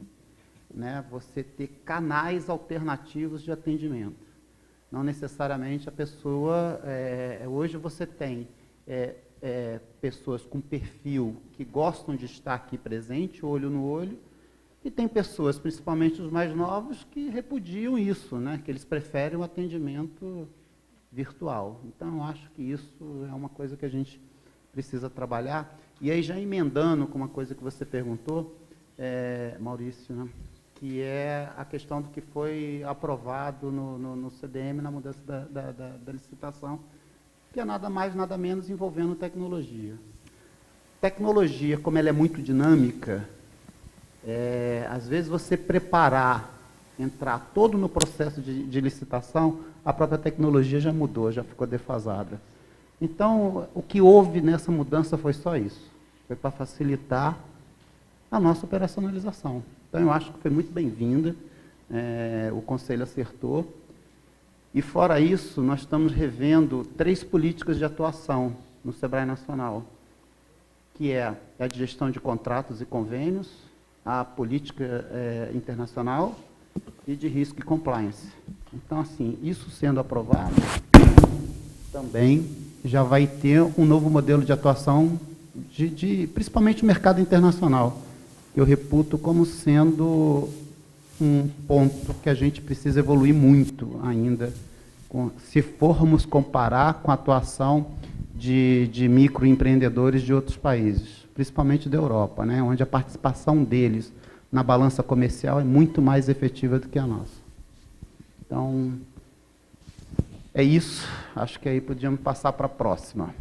né? Você ter canais alternativos de atendimento. Não necessariamente a pessoa... hoje você tem pessoas com perfil que gostam de estar aqui presente, olho no olho, e tem pessoas, principalmente os mais novos, que repudiam isso, né? Que eles preferem o atendimento virtual. Então, eu acho que isso é uma coisa que a gente precisa trabalhar. E aí, já emendando com uma coisa que você perguntou, Maurício, né? Que é a questão do que foi aprovado no CDM, na mudança da licitação, que é nada mais, nada menos envolvendo tecnologia. Tecnologia, como ela é muito dinâmica, às vezes você entrar todo no processo de licitação, a própria tecnologia já mudou, já ficou defasada. Então, o que houve nessa mudança foi só isso, foi para facilitar a nossa operacionalização. Então, eu acho que foi muito bem-vinda, o Conselho acertou. E, fora isso, nós estamos revendo 3 políticas de atuação no SEBRAE Nacional, que é a de gestão de contratos e convênios, a política internacional e de risco e compliance. Então, assim, isso sendo aprovado, também já vai ter um novo modelo de atuação, principalmente o mercado internacional. Eu reputo como sendo um ponto que a gente precisa evoluir muito ainda, se formos comparar com a atuação de microempreendedores de outros países, principalmente da Europa, né, onde a participação deles na balança comercial é muito mais efetiva do que a nossa. Então, é isso. Acho que aí podíamos passar para a próxima.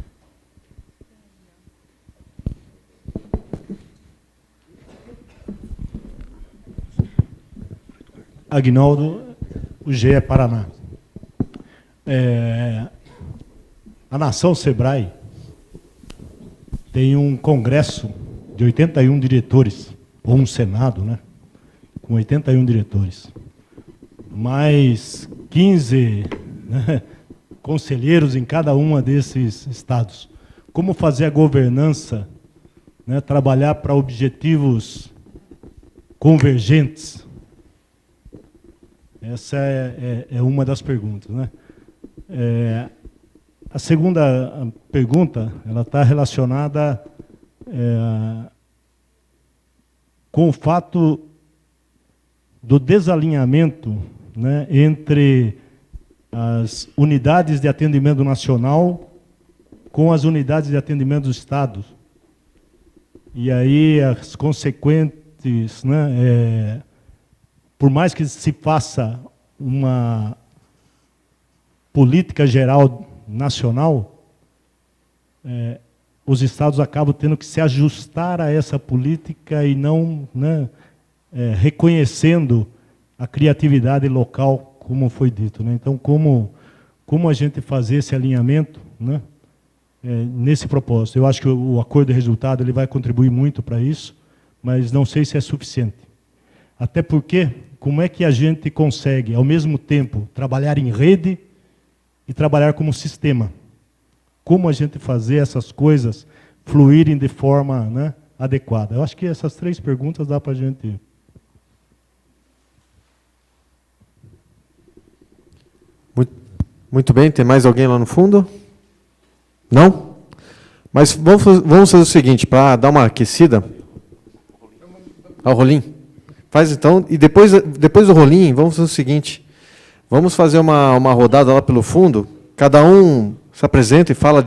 Aguinaldo, o GE Paraná. A Nação SEBRAE tem um congresso de 81 diretores, ou um senado, né, com 81 diretores, mais 15 né, conselheiros em cada uma desses estados. Como fazer a governança, né, trabalhar para objetivos convergentes? Essa é uma das perguntas, né? A segunda pergunta, ela está relacionada com o fato do desalinhamento, né, entre as unidades de atendimento nacional com as unidades de atendimento do Estado. E aí as consequentes, né, por mais que se faça uma política geral nacional, os estados acabam tendo que se ajustar a essa política e não, né, reconhecendo a criatividade local, como foi dito, né? Então, como a gente fazer esse alinhamento, né, nesse propósito? Eu acho que o acordo de resultado ele vai contribuir muito para isso, mas não sei se é suficiente. Até porque, como é que a gente consegue, ao mesmo tempo, trabalhar em rede e trabalhar como sistema? Como a gente fazer essas coisas fluírem de forma, né, adequada? Eu acho que essas 3 perguntas dá para a gente... Muito bem, tem mais alguém lá no fundo? Não? Mas vamos fazer o seguinte, para dar uma aquecida. O rolinho. Faz então, e depois do rolinho, vamos fazer o seguinte. Vamos fazer uma rodada lá pelo fundo. Cada um se apresenta e fala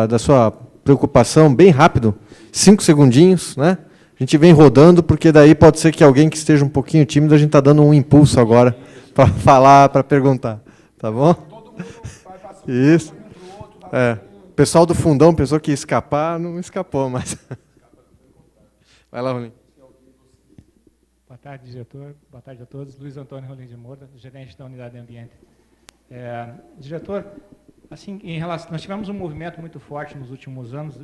da sua preocupação bem rápido. 5 segundinhos, né? A gente vem rodando, porque daí pode ser que alguém que esteja um pouquinho tímido, a gente está dando um impulso agora para falar, para perguntar. Tá bom? Isso. O pessoal do fundão pensou que ia escapar, não escapou, mas... Vai lá, Rolim. Boa tarde, diretor. Boa tarde a todos. Luiz Antônio Rolim de Moura, gerente da Unidade de Ambiente. Diretor, assim, em relação, nós tivemos um movimento muito forte nos últimos anos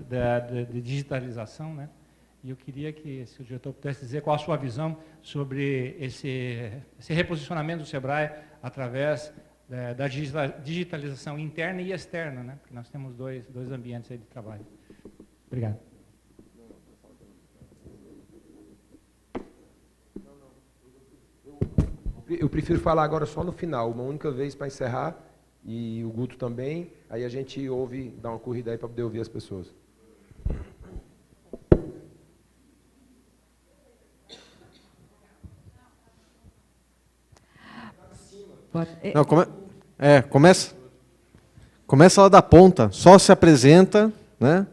de digitalização, né? E eu queria que, se o diretor pudesse dizer qual a sua visão sobre esse reposicionamento do SEBRAE através da digitalização interna e externa, né? Porque nós temos dois ambientes aí de trabalho. Obrigado. Eu prefiro falar agora só no final, uma única vez para encerrar, e o Guto também, aí a gente ouve, dá uma corrida aí para poder ouvir as pessoas. Não, começa lá da ponta, só se apresenta, né?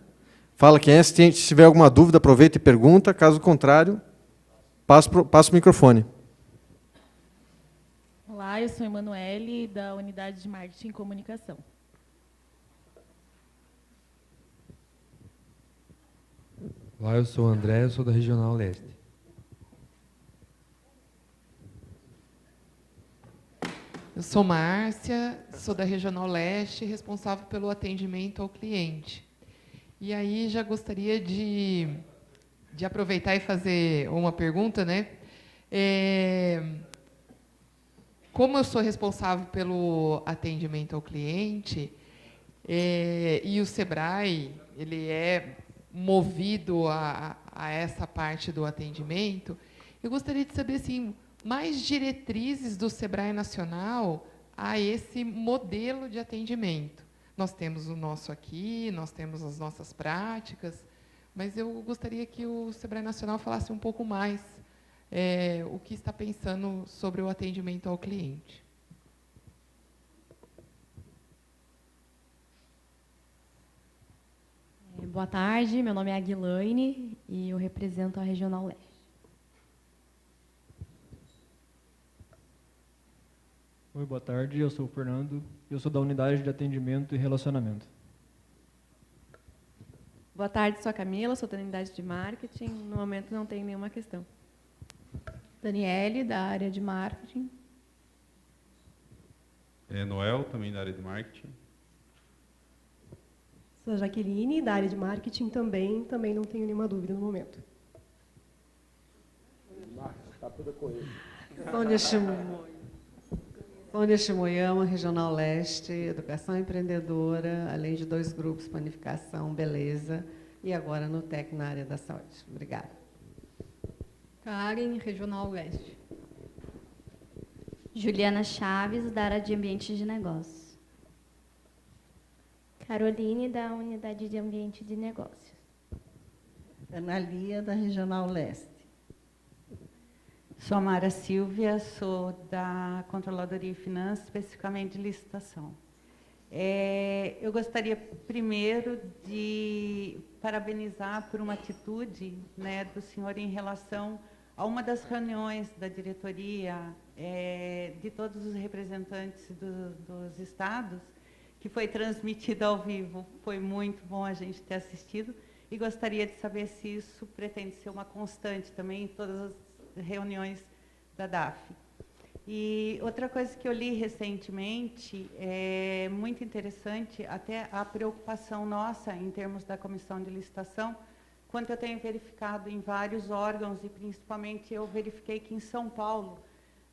Fala quem é, se tiver alguma dúvida, aproveita e pergunta, caso contrário, passa o microfone. Olá, eu sou Emanuele, da Unidade de Marketing e Comunicação. Olá, eu sou o André, eu sou da Regional Leste. Eu sou Márcia, sou da Regional Leste, responsável pelo atendimento ao cliente. E aí já gostaria de aproveitar e fazer uma pergunta, né? Como eu sou responsável pelo atendimento ao cliente, e o SEBRAE ele é movido a essa parte do atendimento, eu gostaria de saber assim, mais diretrizes do SEBRAE Nacional a esse modelo de atendimento. Nós temos o nosso aqui, nós temos as nossas práticas, mas eu gostaria que o SEBRAE Nacional falasse um pouco mais o que está pensando sobre o atendimento ao cliente. Boa tarde, meu nome é Aguilaine e eu represento a Regional Leste. Oi, boa tarde, eu sou o Fernando, eu sou da Unidade de Atendimento e Relacionamento. Boa tarde, sou a Camila, sou da Unidade de Marketing, no momento não tenho nenhuma questão. Daniele, da área de Marketing. Noel, também da área de Marketing. Sou a Jaqueline, da área de Marketing também não tenho nenhuma dúvida no momento. Está toda corrida. Sônia Shimoyama, Regional Leste, Educação Empreendedora, além de 2 grupos, Panificação, Beleza, e agora no TEC na área da saúde. Obrigada. Karen, Regional Leste. Juliana Chaves, da área de Ambiente de Negócios. Caroline, da Unidade de Ambiente de Negócios. Analia, da Regional Leste. Sou a Mara Silvia, sou da Controladoria de Finanças, especificamente de licitação. Eu gostaria, primeiro, de parabenizar por uma atitude, né, do senhor em relação a uma das reuniões da diretoria, de todos os representantes dos estados, que foi transmitida ao vivo. Foi muito bom a gente ter assistido e gostaria de saber se isso pretende ser uma constante também em todas as reuniões da DAF. E outra coisa que eu li recentemente, é muito interessante, até a preocupação nossa em termos da comissão de licitação, quanto eu tenho verificado em vários órgãos, e principalmente eu verifiquei que em São Paulo,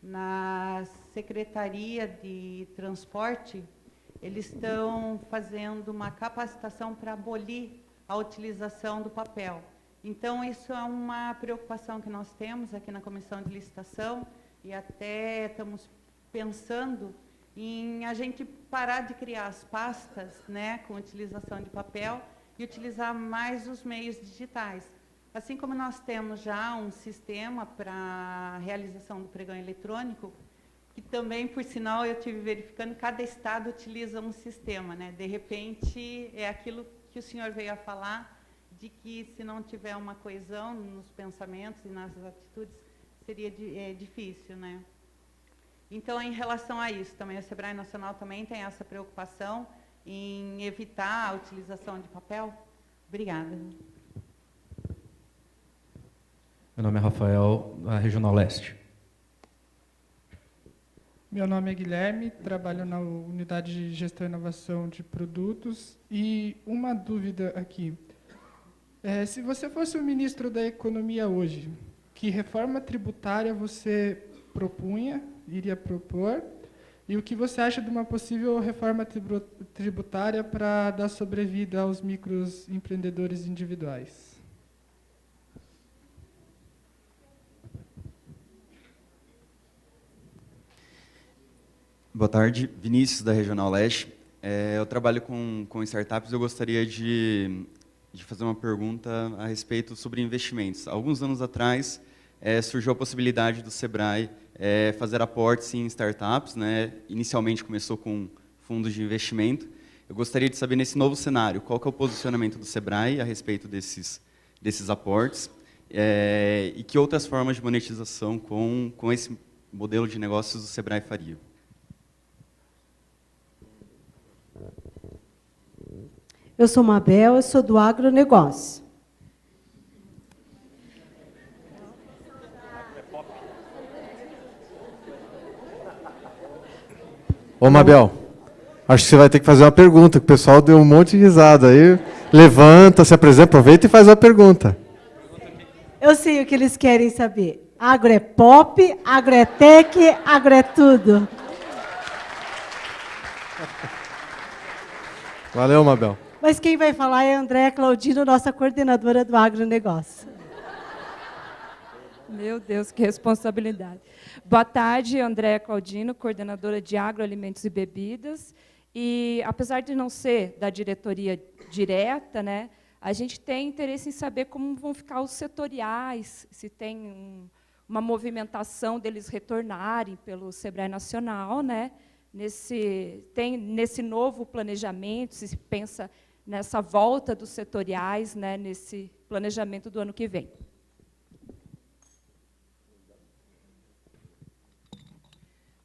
na Secretaria de Transporte, eles estão fazendo uma capacitação para abolir a utilização do papel. Então, isso é uma preocupação que nós temos aqui na comissão de licitação, e até estamos pensando em a gente parar de criar as pastas, né, com utilização de papel e utilizar mais os meios digitais. Assim como nós temos já um sistema para a realização do pregão eletrônico, que também, por sinal, eu estive verificando, cada estado utiliza um sistema, né? De repente, é aquilo que o senhor veio a falar, de que se não tiver uma coesão nos pensamentos e nas atitudes, seria difícil, né? Então, em relação a isso, também o SEBRAE Nacional também tem essa preocupação em evitar a utilização de papel? Obrigada. Meu nome é Rafael, da Regional Leste. Meu nome é Guilherme, trabalho na Unidade de Gestão e Inovação de Produtos. E uma dúvida aqui. Se você fosse o ministro da Economia hoje, que reforma tributária você iria propor? E o que você acha de uma possível reforma tributária para dar sobrevida aos microempreendedores individuais? Boa tarde, Vinícius, da Regional Leste. Eu trabalho com startups. Eu gostaria de fazer uma pergunta a respeito sobre investimentos. Alguns anos atrás, surgiu a possibilidade do SEBRAE fazer aportes em startups, né? Inicialmente começou com fundos de investimento. Eu gostaria de saber, nesse novo cenário, qual que é o posicionamento do SEBRAE a respeito desses aportes, e que outras formas de monetização com esse modelo de negócios o SEBRAE faria. Eu sou Mabel, eu sou do agronegócio. Ô, Mabel, acho que você vai ter que fazer uma pergunta, que o pessoal deu um monte de risada aí. Levanta, se apresenta, aproveita e faz a pergunta. Eu sei o que eles querem saber. Agro é pop, agro é tech, agro é tudo. Valeu, Mabel. Mas quem vai falar é a Andréa Claudino, nossa coordenadora do agronegócio. Meu Deus, que responsabilidade. Boa tarde, Andréa Claudino, coordenadora de Agroalimentos e Bebidas. E, apesar de não ser da diretoria direta, né, a gente tem interesse em saber como vão ficar os setoriais, se tem uma movimentação deles retornarem pelo SEBRAE Nacional, né, nesse novo planejamento, se pensa nessa volta dos setoriais, né, nesse planejamento do ano que vem.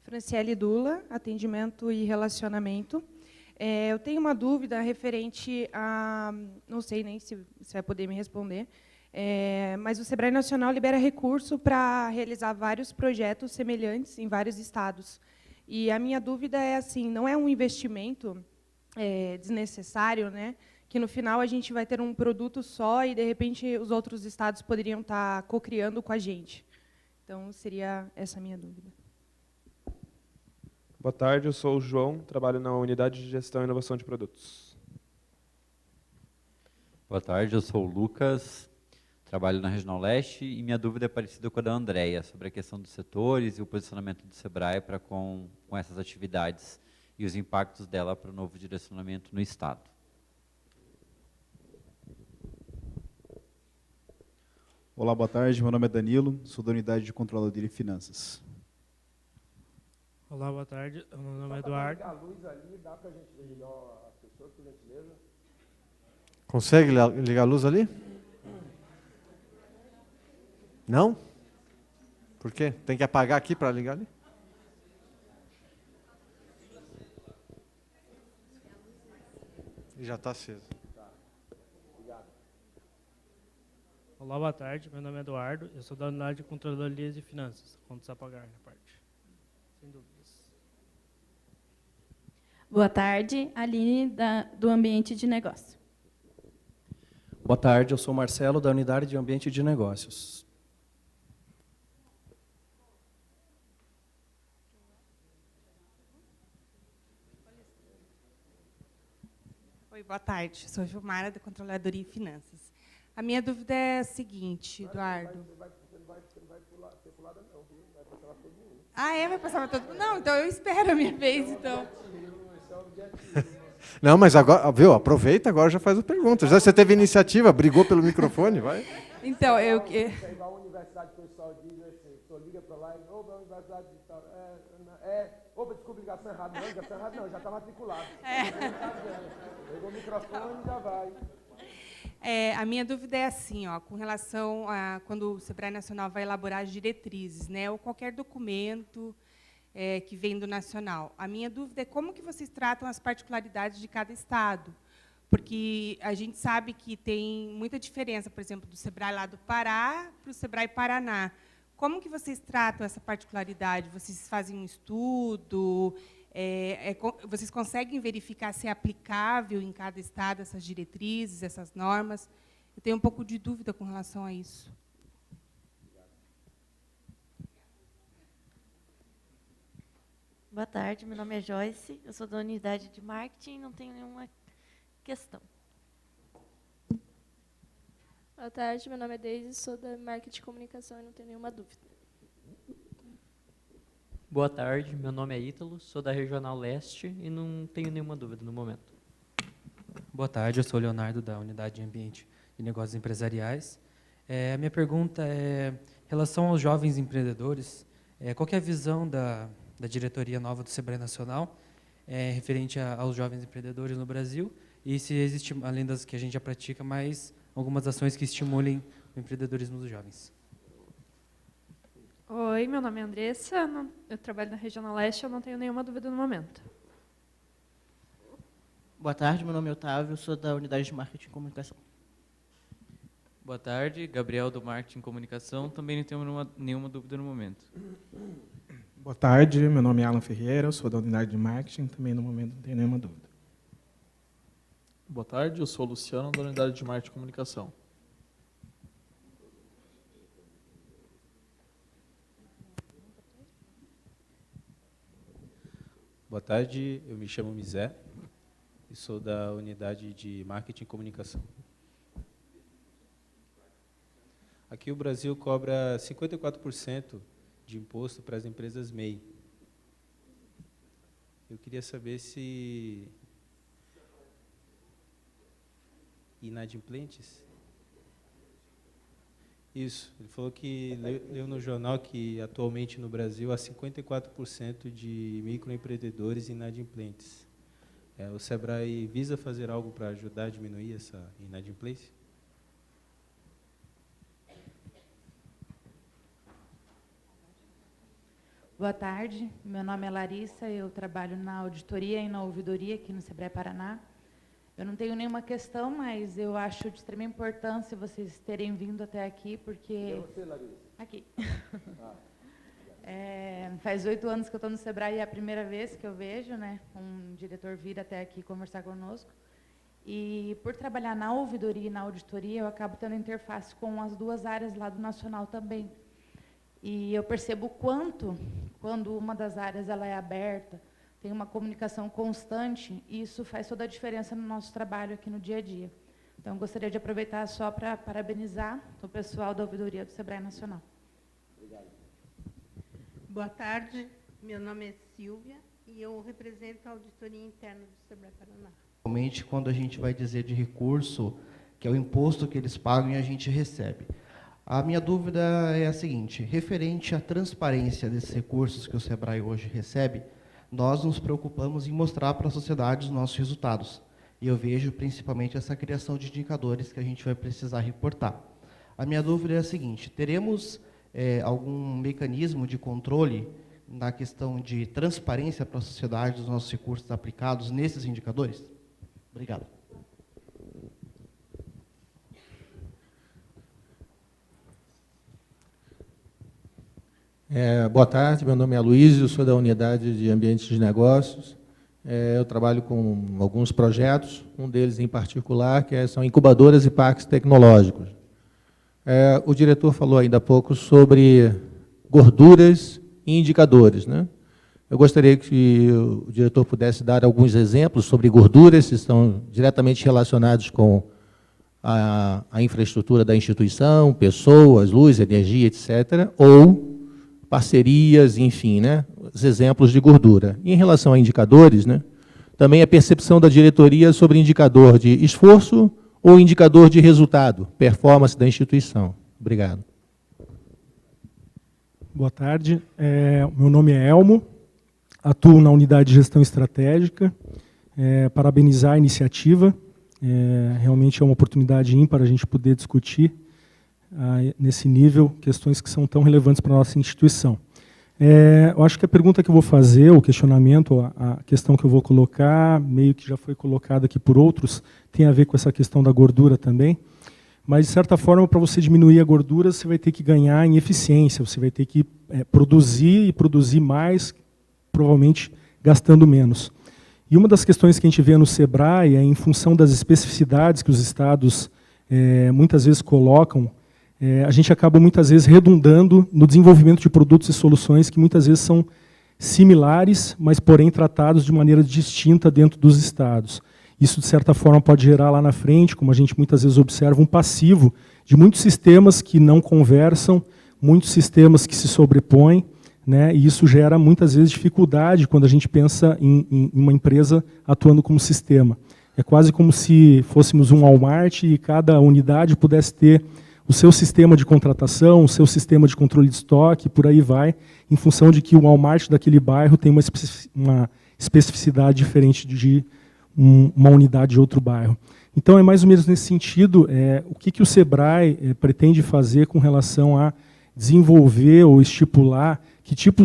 Franciele Dula, atendimento e relacionamento. Eu tenho uma dúvida referente a... Não sei nem se você vai poder me responder, mas o SEBRAE Nacional libera recurso para realizar vários projetos semelhantes em vários estados. E a minha dúvida é assim, não é um investimento desnecessário, né? Que no final a gente vai ter um produto só e, de repente, os outros estados poderiam estar co-criando com a gente. Então, seria essa a minha dúvida. Boa tarde, eu sou o João, trabalho na Unidade de Gestão e Inovação de Produtos. Boa tarde, eu sou o Lucas, trabalho na Regional Leste e minha dúvida é parecida com a da Andréia, sobre a questão dos setores e o posicionamento do SEBRAE para com essas atividades e os impactos dela para o novo direcionamento no Estado. Olá, boa tarde, meu nome é Danilo, sou da Unidade de Controladoria e Finanças. Olá, boa tarde. Meu nome é Eduardo. Ligar a luz ali, dá pra gente ligar a assessor, por gentileza? Consegue ligar a luz ali? Não? Por quê? Tem que apagar aqui para ligar ali? E já está aceso. Tá. Obrigado. Olá, boa tarde. Meu nome é Eduardo. Eu sou da unidade de controladoria de finanças. Contas a pagar, na parte. Sem dúvidas. Boa tarde, Aline, do Ambiente de Negócio. Boa tarde, eu sou Marcelo, da Unidade de Ambiente de Negócios. Oi, boa tarde. Sou Gilmara, da Controladoria e Finanças. A minha dúvida é a seguinte, Eduardo. Você não vai ser pulada não, viu? Vai passar para todo mundo. Ah, é? Vai passar para todo mundo? Não, então eu espero a minha vez, então. Esse é o objetivo. Não, mas agora, viu? Aproveita agora já faz a pergunta. Já você teve iniciativa, brigou pelo microfone, vai. Então, eu... Igual a universidade, o pessoal diz assim, a pessoa liga para lá e, opa, a universidade de tal, opa, desculpa, ligação errada. Não, ligação errada não, já está matriculado. Pegou o microfone e já vai. A minha dúvida é assim, ó, com relação a quando o Sebrae Nacional vai elaborar as diretrizes, né, ou qualquer documento que vem do Nacional. A minha dúvida é como que vocês tratam as particularidades de cada estado, porque a gente sabe que tem muita diferença, por exemplo, do Sebrae lá do Pará para o Sebrae Paraná. Como que vocês tratam essa particularidade? Vocês fazem um estudo? Vocês conseguem verificar se é aplicável em cada estado essas diretrizes, essas normas? Eu tenho um pouco de dúvida com relação a isso. Boa tarde, meu nome é Joyce, eu sou da unidade de marketing e não tenho nenhuma questão. Boa tarde, meu nome é Deise, sou da marketing e comunicação e não tenho nenhuma dúvida. Boa tarde, meu nome é Ítalo, sou da Regional Leste e não tenho nenhuma dúvida no momento. Boa tarde, eu sou o Leonardo, da Unidade de Ambiente e Negócios Empresariais. A minha pergunta é, em relação aos jovens empreendedores, qual que é a visão da diretoria nova do Sebrae Nacional referente aos jovens empreendedores no Brasil e se existe, além das que a gente já pratica, mais algumas ações que estimulem o empreendedorismo dos jovens? Oi, meu nome é Andressa, eu trabalho na Regional Leste, eu não tenho nenhuma dúvida no momento. Boa tarde, meu nome é Otávio, sou da Unidade de Marketing e Comunicação. Boa tarde, Gabriel do Marketing e Comunicação, também não tenho nenhuma dúvida no momento. Boa tarde, meu nome é Alan Ferreira, eu sou da Unidade de Marketing, também no momento não tenho nenhuma dúvida. Boa tarde, eu sou o Luciano, da Unidade de Marketing e Comunicação. Boa tarde, eu me chamo Misé e sou da Unidade de Marketing e Comunicação. Aqui o Brasil cobra 54% de imposto para as empresas MEI. Eu queria saber se inadimplentes? Isso, ele falou que leu no jornal que atualmente no Brasil há 54% de microempreendedores inadimplentes. O Sebrae visa fazer algo para ajudar a diminuir essa inadimplência? Boa tarde, meu nome é Larissa, eu trabalho na auditoria e na ouvidoria aqui no Sebrae Paraná. Eu não tenho nenhuma questão, mas eu acho de extrema importância vocês terem vindo até aqui, porque... É você, Larissa? Aqui. Faz 8 anos que eu estou no Sebrae e é a primeira vez que eu vejo, né, um diretor vir até aqui conversar conosco. E por trabalhar na ouvidoria e na auditoria, eu acabo tendo interface com as duas áreas lá do Nacional também. E eu percebo o quanto, quando uma das áreas ela é aberta, tem uma comunicação constante, e isso faz toda a diferença no nosso trabalho aqui no dia a dia. Então, gostaria de aproveitar só para parabenizar o pessoal da ouvidoria do Sebrae Nacional. Obrigado. Boa tarde, meu nome é Silvia e eu represento a auditoria interna do Sebrae Paraná. Realmente, quando a gente vai dizer de recurso, que é o imposto que eles pagam e a gente recebe. A minha dúvida é a seguinte: referente à transparência desses recursos que o SEBRAE hoje recebe, nós nos preocupamos em mostrar para a sociedade os nossos resultados. E eu vejo principalmente essa criação de indicadores que a gente vai precisar reportar. A minha dúvida é a seguinte: teremos algum mecanismo de controle na questão de transparência para a sociedade dos nossos recursos aplicados nesses indicadores? Obrigado. Boa tarde, meu nome é Aloysio, sou da Unidade de Ambientes de Negócios. Eu trabalho com alguns projetos, um deles em particular, que são incubadoras e parques tecnológicos. O diretor falou ainda há pouco sobre gorduras e indicadores, né? Eu gostaria que o diretor pudesse dar alguns exemplos sobre gorduras, que estão diretamente relacionados com a infraestrutura da instituição, pessoas, luz, energia, etc., ou parcerias, enfim, né, os exemplos de gordura. E em relação a indicadores, né, também a percepção da diretoria sobre indicador de esforço ou indicador de resultado, performance da instituição. Obrigado. Boa tarde. Meu nome é Elmo, atuo na Unidade de Gestão Estratégica. Parabenizar a iniciativa. Realmente é uma oportunidade ímpar a gente poder discutir nesse nível, questões que são tão relevantes para a nossa instituição. Eu acho que a pergunta que eu vou fazer, o questionamento, a questão que eu vou colocar, meio que já foi colocada aqui por outros, tem a ver com essa questão da gordura também, mas, de certa forma, para você diminuir a gordura, você vai ter que ganhar em eficiência, você vai ter que produzir e produzir mais, provavelmente gastando menos. E uma das questões que a gente vê no SEBRAE é em função das especificidades que os estados muitas vezes colocam, a gente acaba muitas vezes redundando no desenvolvimento de produtos e soluções que muitas vezes são similares, mas porém tratados de maneira distinta dentro dos estados. Isso, de certa forma, pode gerar lá na frente, como a gente muitas vezes observa, um passivo de muitos sistemas que não conversam, muitos sistemas que se sobrepõem, né, e isso gera muitas vezes dificuldade quando a gente pensa em uma empresa atuando como sistema. É quase como se fôssemos um Walmart e cada unidade pudesse ter o seu sistema de contratação, o seu sistema de controle de estoque, por aí vai, em função de que o Walmart daquele bairro tem uma especificidade diferente de uma unidade de outro bairro. Então, é mais ou menos nesse sentido, o que o SEBRAE pretende fazer com relação a desenvolver ou estipular que tipo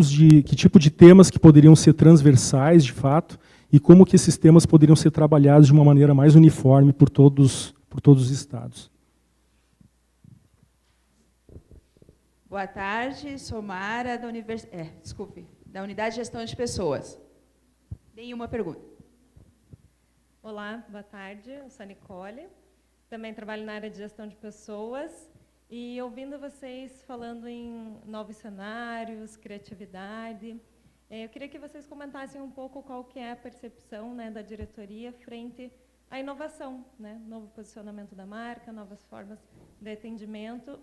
de temas que poderiam ser transversais, de fato, e como que esses temas poderiam ser trabalhados de uma maneira mais uniforme por todos os estados. Boa tarde, sou Mara, da Unidade de Gestão de Pessoas. Nenhuma pergunta. Olá, boa tarde, eu sou a Nicole, também trabalho na área de gestão de pessoas, e ouvindo vocês falando em novos cenários, criatividade, eu queria que vocês comentassem um pouco qual que é a percepção, né, da diretoria frente à inovação, né, novo posicionamento da marca, novas formas de atendimento,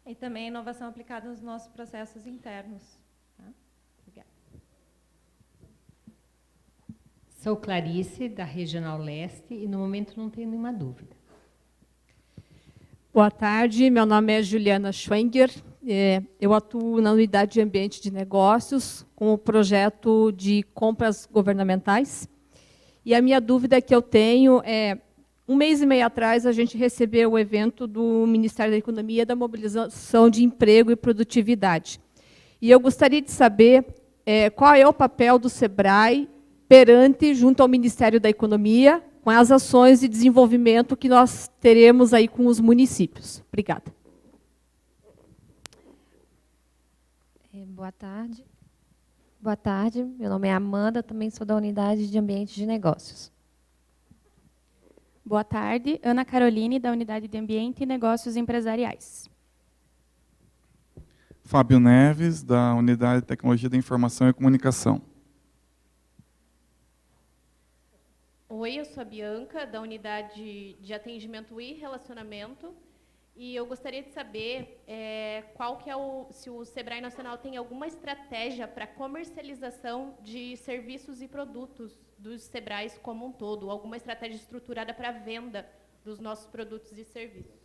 e também a inovação aplicada nos nossos processos internos. Tá? Obrigada. Sou Clarice, da Regional Leste, e no momento não tenho nenhuma dúvida. Boa tarde, meu nome é Juliana Schwenger, eu atuo na Unidade de Ambiente de Negócios com o projeto de compras governamentais. E a minha dúvida que eu tenho é, 1 mês e meio atrás, a gente recebeu o evento do Ministério da Economia da mobilização de emprego e produtividade. E eu gostaria de saber qual é o papel do SEBRAE perante, junto ao Ministério da Economia, com as ações de desenvolvimento que nós teremos aí com os municípios. Obrigada. Boa tarde. Boa tarde, meu nome é Amanda, também sou da Unidade de Ambiente de Negócios. Boa tarde, Ana Caroline, da Unidade de Ambiente e Negócios Empresariais. Fábio Neves, da Unidade de Tecnologia da Informação e Comunicação. Oi, eu sou a Bianca, da Unidade de Atendimento e Relacionamento, e eu gostaria de saber se o SEBRAE Nacional tem alguma estratégia para comercialização de serviços e produtos dos SEBRAEs como um todo, alguma estratégia estruturada para a venda dos nossos produtos e serviços.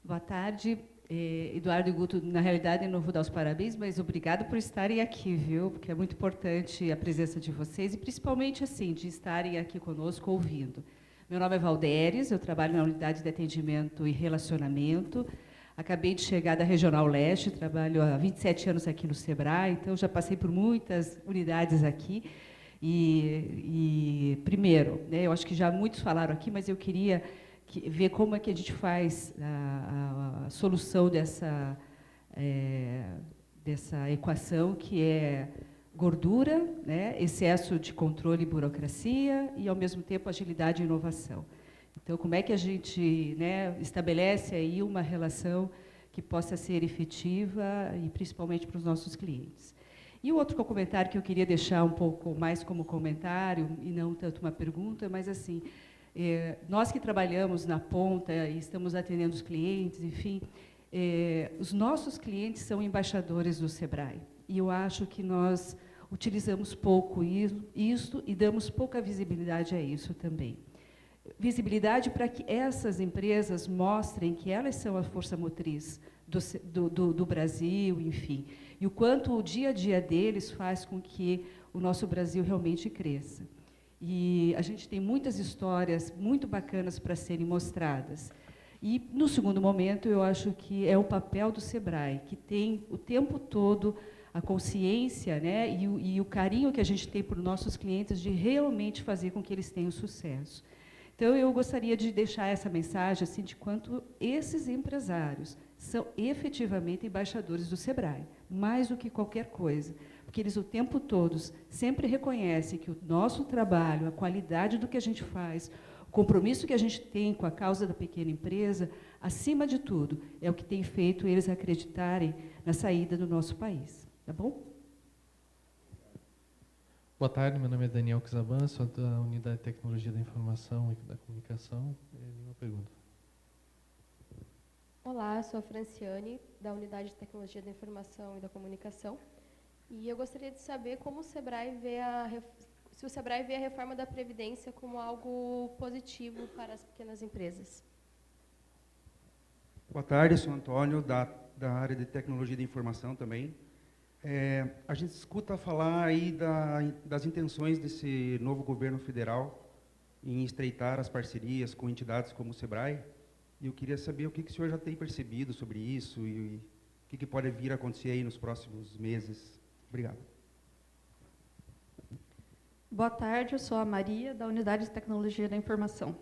Boa tarde. Eduardo e Guto, na realidade, eu não vou dar os parabéns, mas obrigado por estarem aqui, viu? Porque é muito importante a presença de vocês e, principalmente, assim, de estarem aqui conosco ouvindo. Meu nome é Valdéres, eu trabalho na Unidade de Atendimento e Relacionamento. Acabei de chegar da Regional Leste, trabalho há 27 anos aqui no SEBRAE, então já passei por muitas unidades aqui. Primeiro, né, eu acho que já muitos falaram aqui, mas eu queria ver como é que a gente faz a solução dessa equação, que é gordura, né, excesso de controle e burocracia e, ao mesmo tempo, agilidade e inovação. Então, como é que a gente, né, estabelece aí uma relação que possa ser efetiva e, principalmente, para os nossos clientes? E o outro comentário que eu queria deixar um pouco mais como comentário, e não tanto uma pergunta, mas, assim, nós que trabalhamos na ponta e estamos atendendo os clientes, enfim, os nossos clientes são embaixadores do SEBRAE. E eu acho que nós utilizamos pouco isso e damos pouca visibilidade a isso também. Visibilidade para que essas empresas mostrem que elas são a força motriz do Brasil, enfim, e o quanto o dia a dia deles faz com que o nosso Brasil realmente cresça. E a gente tem muitas histórias muito bacanas para serem mostradas. E, no segundo momento, eu acho que é o papel do SEBRAE, que tem o tempo todo a consciência, né, e o carinho que a gente tem por nossos clientes de realmente fazer com que eles tenham sucesso. Então, eu gostaria de deixar essa mensagem assim, de quanto esses empresários são efetivamente embaixadores do SEBRAE, mais do que qualquer coisa, porque eles o tempo todo sempre reconhecem que o nosso trabalho, a qualidade do que a gente faz, o compromisso que a gente tem com a causa da pequena empresa, acima de tudo, é o que tem feito eles acreditarem na saída do nosso país. Tá bom? Boa tarde, meu nome é Daniel Quisaban, sou da Unidade de Tecnologia da Informação e da Comunicação. Nenhuma pergunta. Olá, sou a Franciane, da Unidade de Tecnologia da Informação e da Comunicação. E eu gostaria de saber como o SEBRAE se o SEBRAE vê a reforma da Previdência como algo positivo para as pequenas empresas. Boa tarde, sou Antônio, da área de Tecnologia da Informação também. A gente escuta falar aí das intenções desse novo governo federal em estreitar as parcerias com entidades como o SEBRAE. E eu queria saber o que o senhor já tem percebido sobre isso e o que pode vir a acontecer aí nos próximos meses. Obrigado. Boa tarde, eu sou a Maria, da Unidade de Tecnologia da Informação.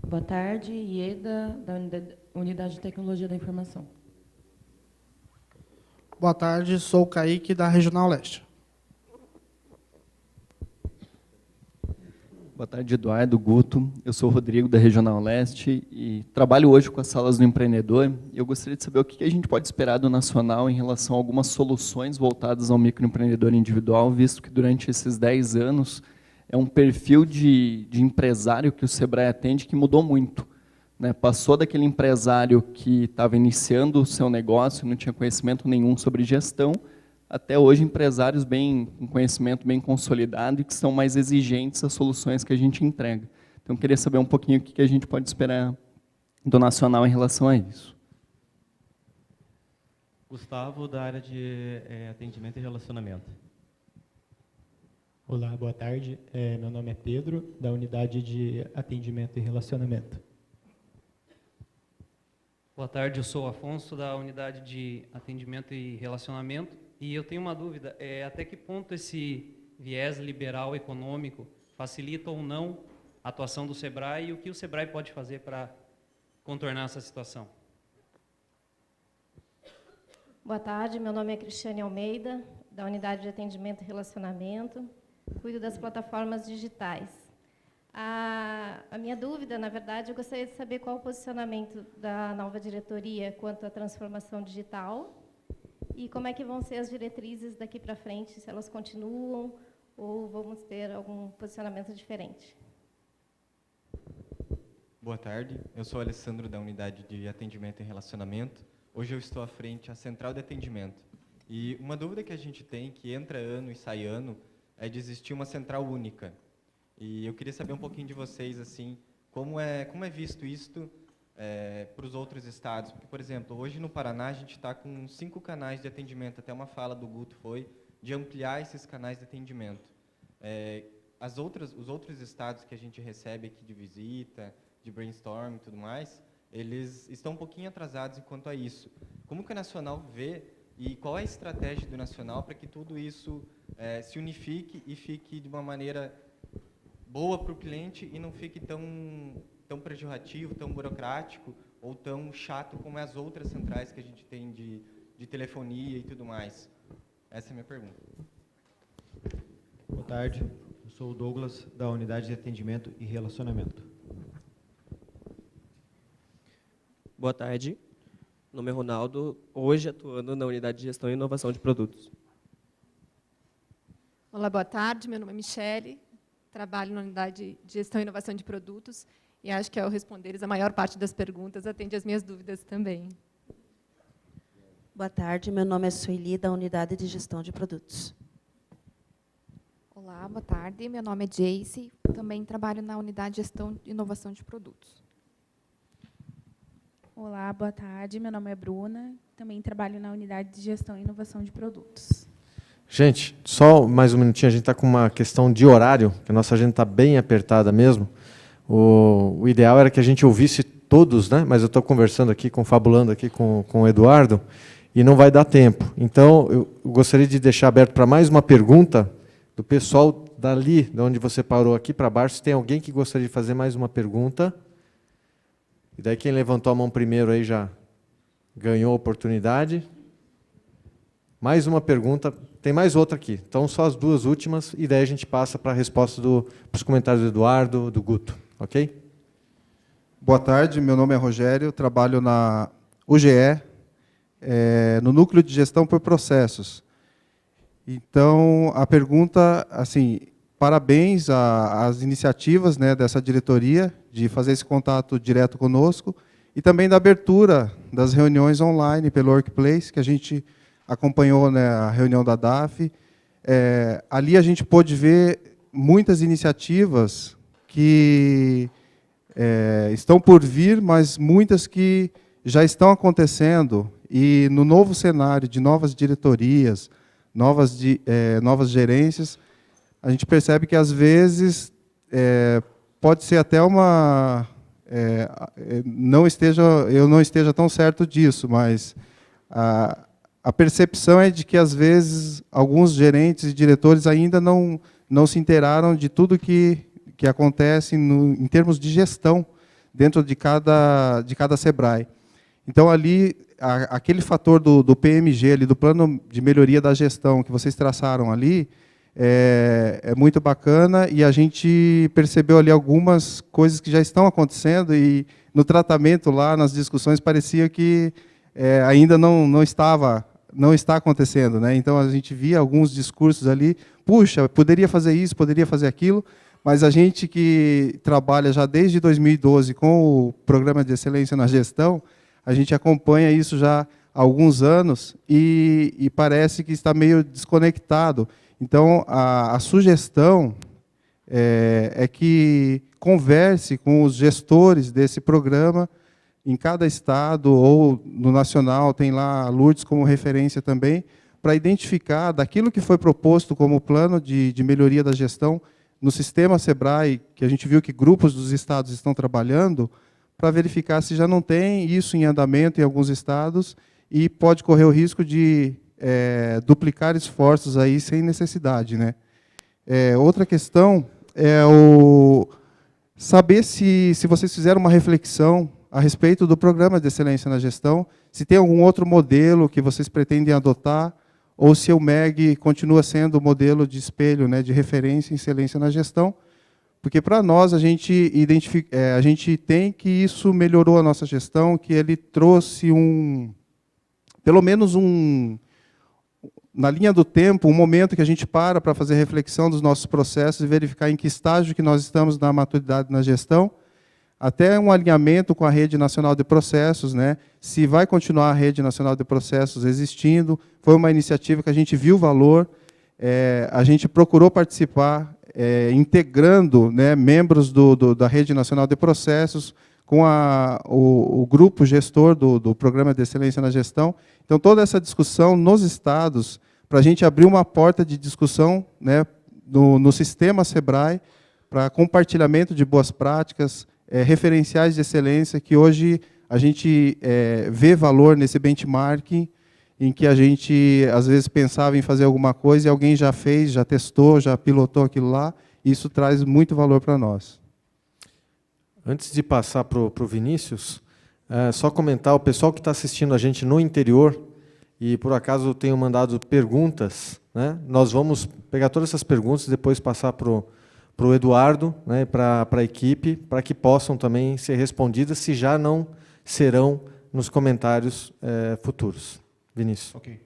Boa tarde, Ieda, da Unidade de Tecnologia da Informação. Boa tarde, sou o Kaique, da Regional Leste. Boa tarde, Eduardo, Guto. Eu sou o Rodrigo, da Regional Leste, e trabalho hoje com as salas do empreendedor. Eu gostaria de saber o que a gente pode esperar do Nacional em relação a algumas soluções voltadas ao microempreendedor individual, visto que durante esses 10 anos é um perfil de empresário que o SEBRAE atende que mudou muito, né? Passou daquele empresário que estava iniciando o seu negócio, não tinha conhecimento nenhum sobre gestão, até hoje empresários com conhecimento bem consolidado e que são mais exigentes às soluções que a gente entrega. Então, eu queria saber um pouquinho o que a gente pode esperar do Nacional em relação a isso. Gustavo, da área de atendimento e relacionamento. Olá, boa tarde. Meu nome é Pedro, da Unidade de Atendimento e Relacionamento. Boa tarde, eu sou o Afonso, da Unidade de Atendimento e Relacionamento. E eu tenho uma dúvida, até que ponto esse viés liberal econômico facilita ou não a atuação do SEBRAE e o que o SEBRAE pode fazer para contornar essa situação? Boa tarde, meu nome é Cristiane Almeida, da Unidade de Atendimento e Relacionamento. Cuido das plataformas digitais. A minha dúvida, na verdade, eu gostaria de saber qual o posicionamento da nova diretoria quanto à transformação digital e como é que vão ser as diretrizes daqui para frente, se elas continuam ou vamos ter algum posicionamento diferente. Boa tarde, eu sou o Alessandro, da Unidade de Atendimento e Relacionamento. Hoje eu estou à frente da Central de Atendimento. E uma dúvida que a gente tem, que entra ano e sai ano, é de existir uma central única. E eu queria saber um pouquinho de vocês, assim, como é visto isto para os outros estados? Porque, por exemplo, hoje no Paraná a gente está com 5 canais de atendimento, até uma fala do Guto foi de ampliar esses canais de atendimento. Os outros estados que a gente recebe aqui de visita, de brainstorm e tudo mais, eles estão um pouquinho atrasados enquanto a isso. Como que o Nacional vê e qual é a estratégia do Nacional para que tudo isso se unifique e fique de uma maneira boa para o cliente e não fique tão prejudicativo, tão burocrático ou tão chato como as outras centrais que a gente tem de telefonia e tudo mais? Essa é a minha pergunta. Boa tarde, eu sou o Douglas, da Unidade de Atendimento e Relacionamento. Boa tarde, meu nome é Ronaldo, hoje atuando na Unidade de Gestão e Inovação de Produtos. Olá, boa tarde, meu nome é Michele, trabalho na Unidade de Gestão e Inovação de Produtos e acho que ao responderes a maior parte das perguntas atende às minhas dúvidas também. Boa tarde, meu nome é Sueli, da Unidade de Gestão de Produtos. Olá, boa tarde, meu nome é Jace, também trabalho na Unidade de Gestão e Inovação de Produtos. Olá, boa tarde. Meu nome é Bruna, também trabalho na Unidade de Gestão e Inovação de Produtos. Gente, só mais um minutinho, a gente está com uma questão de horário, que a nossa agenda está bem apertada mesmo. O ideal era que a gente ouvisse todos, né? Mas eu estou conversando aqui, confabulando aqui com o Eduardo, e não vai dar tempo. Então, eu gostaria de deixar aberto para mais uma pergunta do pessoal dali, de onde você parou aqui para baixo. Se tem alguém que gostaria de fazer mais uma pergunta... E daí quem levantou a mão primeiro aí já ganhou a oportunidade. Mais uma pergunta, tem mais outra aqui. Então, só as duas últimas, e daí a gente passa para a resposta para os comentários do Eduardo, do Guto. Ok? Boa tarde, meu nome é Rogério, trabalho na UGE, no Núcleo de Gestão por Processos. Então, a pergunta, assim, parabéns às iniciativas, né, dessa diretoria, de fazer esse contato direto conosco, e também da abertura das reuniões online pelo Workplace, que a gente acompanhou, né, a reunião da DAF. Ali a gente pôde ver muitas iniciativas que estão por vir, mas muitas que já estão acontecendo, e no novo cenário de novas diretorias, novas gerências, a gente percebe que, às vezes, pode ser até uma... eu não esteja tão certo disso, mas a percepção é de que, às vezes, alguns gerentes e diretores ainda não se inteiraram de tudo que acontece em termos de gestão dentro de cada SEBRAE. Então, ali, aquele fator do PMG, ali, do Plano de Melhoria da Gestão, que vocês traçaram ali, é muito bacana, e a gente percebeu ali algumas coisas que já estão acontecendo, e no tratamento lá, nas discussões, parecia que ainda não está acontecendo, né? Então, a gente via alguns discursos ali, puxa, poderia fazer isso, poderia fazer aquilo, mas a gente que trabalha já desde 2012 com o Programa de Excelência na Gestão, a gente acompanha isso já há alguns anos, e parece que está meio desconectado. Então, a sugestão é que converse com os gestores desse programa em cada estado, ou no nacional, tem lá a Lourdes como referência também, para identificar daquilo que foi proposto como plano de melhoria da gestão no sistema SEBRAE, que a gente viu que grupos dos estados estão trabalhando, para verificar se já não tem isso em andamento em alguns estados, e pode correr o risco de duplicar esforços aí sem necessidade, né? Outra questão é saber se vocês fizeram uma reflexão a respeito do Programa de Excelência na Gestão, se tem algum outro modelo que vocês pretendem adotar, ou se o MEG continua sendo o modelo de espelho, né, de referência em excelência na gestão, porque, para nós, a gente tem que isso melhorou a nossa gestão, que ele trouxe pelo menos na linha do tempo, um momento que a gente para fazer reflexão dos nossos processos e verificar em que estágio que nós estamos na maturidade na gestão, até um alinhamento com a Rede Nacional de Processos, né? Se vai continuar a Rede Nacional de Processos existindo. Foi uma iniciativa que a gente viu o valor, a gente procurou participar, integrando, né, membros da Rede Nacional de Processos, com o grupo gestor do Programa de Excelência na Gestão. Então, toda essa discussão nos estados, para a gente abrir uma porta de discussão, né, no sistema SEBRAE, para compartilhamento de boas práticas, referenciais de excelência, que hoje a gente vê valor nesse benchmarking, em que a gente, às vezes, pensava em fazer alguma coisa e alguém já fez, já testou, já pilotou aquilo lá, e isso traz muito valor para nós. Antes de passar para o Vinícius, só comentar, o pessoal que está assistindo a gente no interior, e por acaso tenho mandado perguntas, né? Nós vamos pegar todas essas perguntas e depois passar para o Eduardo, né, para a equipe, para que possam também ser respondidas, se já não serão nos comentários futuros. Vinícius. Ok.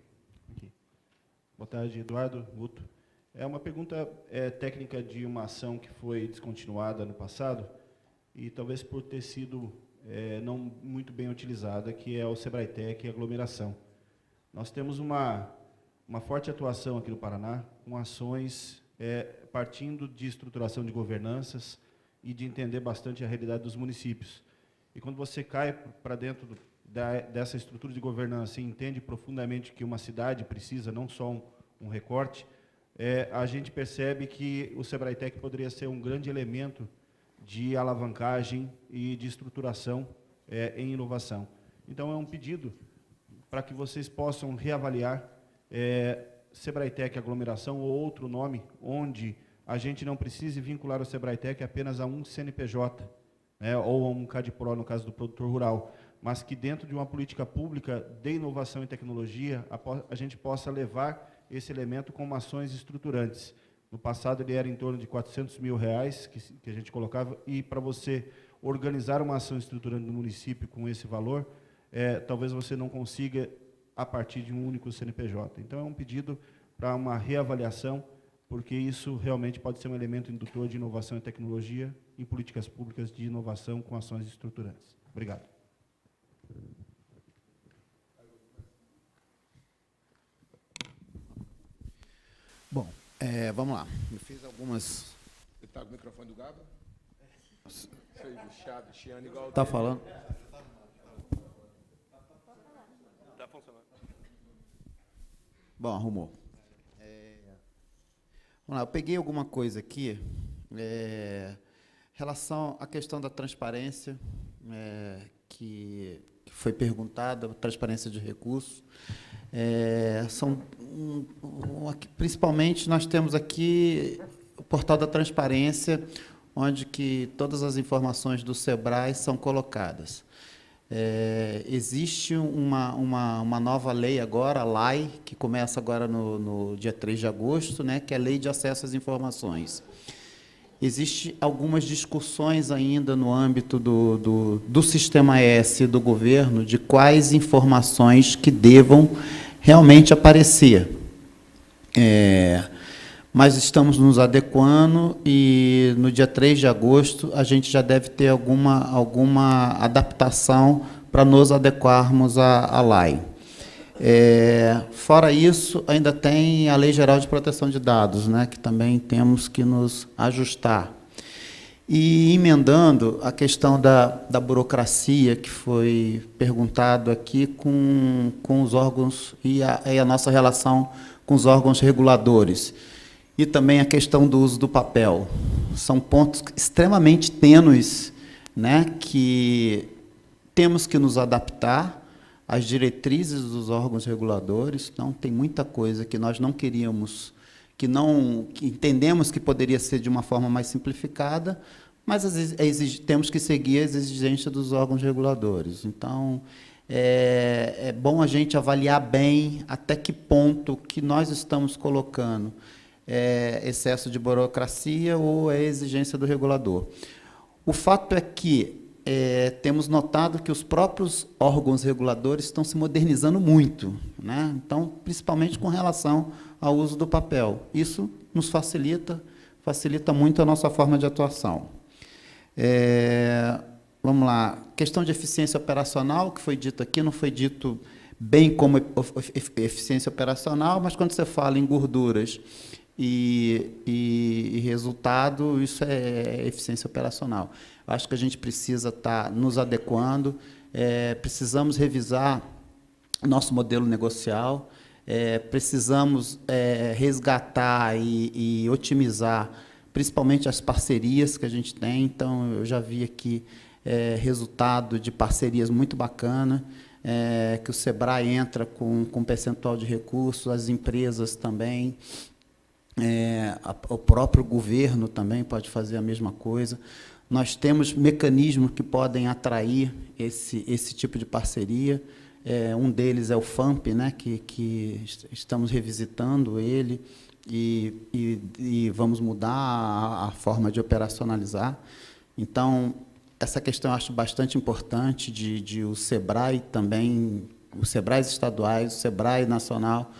Boa tarde, Eduardo, Guto. É uma pergunta técnica de uma ação que foi descontinuada no passado e talvez por ter sido não muito bem utilizada, que é o SEBRAE-TEC e aglomeração. Nós temos uma forte atuação aqui no Paraná, com ações partindo de estruturação de governanças e de entender bastante a realidade dos municípios. E quando você cai para dentro dessa estrutura de governança e entende profundamente que uma cidade precisa, não só um recorte, a gente percebe que o SEBRAE-TEC poderia ser um grande elemento de alavancagem e de estruturação em inovação. Então, é um pedido para que vocês possam reavaliar SEBRAE-TEC aglomeração ou outro nome, onde a gente não precise vincular o SEBRAE-TEC apenas a um CNPJ, né, ou a um CADPRO, no caso do produtor rural, mas que dentro de uma política pública de inovação e tecnologia, a gente possa levar esse elemento como ações estruturantes. No passado, ele era em torno de R$400 mil que a gente colocava, e para você organizar uma ação estruturante no município com esse valor, talvez você não consiga a partir de um único CNPJ. Então, é um pedido para uma reavaliação, porque isso realmente pode ser um elemento indutor de inovação e tecnologia em políticas públicas de inovação com ações estruturantes. Obrigado. Bom, vamos lá. Eu fiz algumas... Você está com o microfone do Gaba? Está falando? Está funcionando. Bom, arrumou. Vamos lá, eu peguei alguma coisa aqui, relação à questão da transparência, que foi perguntada, transparência de recursos. Principalmente, nós temos aqui o portal da transparência, onde que todas as informações do SEBRAE são colocadas. Existe uma nova lei agora, a LAI, que começa agora no dia 3 de agosto, né, que é a Lei de Acesso às Informações. Existem algumas discussões ainda no âmbito do Sistema S do governo de quais informações que devam realmente aparecer. Mas estamos nos adequando e no dia 3 de agosto a gente já deve ter alguma adaptação para nos adequarmos à LAI. Fora isso, ainda tem a Lei Geral de Proteção de Dados, né, que também temos que nos ajustar. E emendando a questão da burocracia, que foi perguntado aqui com os órgãos e a nossa relação com os órgãos reguladores. E também a questão do uso do papel. São pontos extremamente tênues, né, que temos que nos adaptar às diretrizes dos órgãos reguladores. Então, tem muita coisa que nós não queríamos, que entendemos que poderia ser de uma forma mais simplificada, mas temos que seguir as exigências dos órgãos reguladores. Então, é bom a gente avaliar bem até que ponto que nós estamos colocando excesso de burocracia ou é exigência do regulador. O fato é que temos notado que os próprios órgãos reguladores estão se modernizando muito, né? Então, principalmente com relação ao uso do papel. Isso nos facilita muito a nossa forma de atuação. Vamos lá, questão de eficiência operacional, que foi dito aqui, não foi dito bem como eficiência operacional, mas quando você fala em gorduras e resultado, isso é eficiência operacional. Acho que a gente precisa estar nos adequando, precisamos revisar nosso modelo negocial, precisamos resgatar e otimizar, principalmente as parcerias que a gente tem. Então, eu já vi aqui resultado de parcerias muito bacana, que o SEBRAE entra com percentual de recursos, as empresas também, o próprio governo também pode fazer a mesma coisa. Nós temos mecanismos que podem atrair esse tipo de parceria. Um deles é o FAMP, né, que estamos revisitando ele e vamos mudar a forma de operacionalizar. Então, essa questão eu acho bastante importante de o SEBRAE também, os SEBRAEs estaduais, o SEBRAE nacional,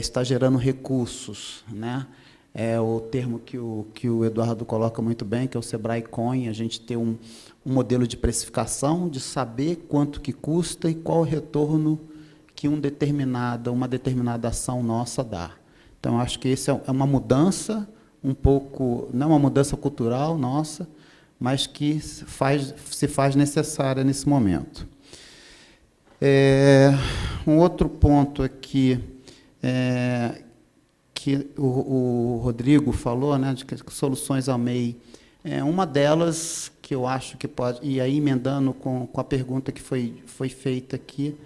está gerando recursos, né? É o termo que o Eduardo coloca muito bem, que é o SEBRAE Coin, a gente ter um modelo de precificação, de saber quanto que custa e qual o retorno que uma determinada ação nossa dá. Então, acho que isso é uma mudança, um pouco, não uma mudança cultural nossa, mas que se faz necessária nesse momento. Um outro ponto aqui, que o Rodrigo falou, né, de que soluções ao MEI. Uma delas que eu acho que pode, e aí emendando com a pergunta que foi feita aqui,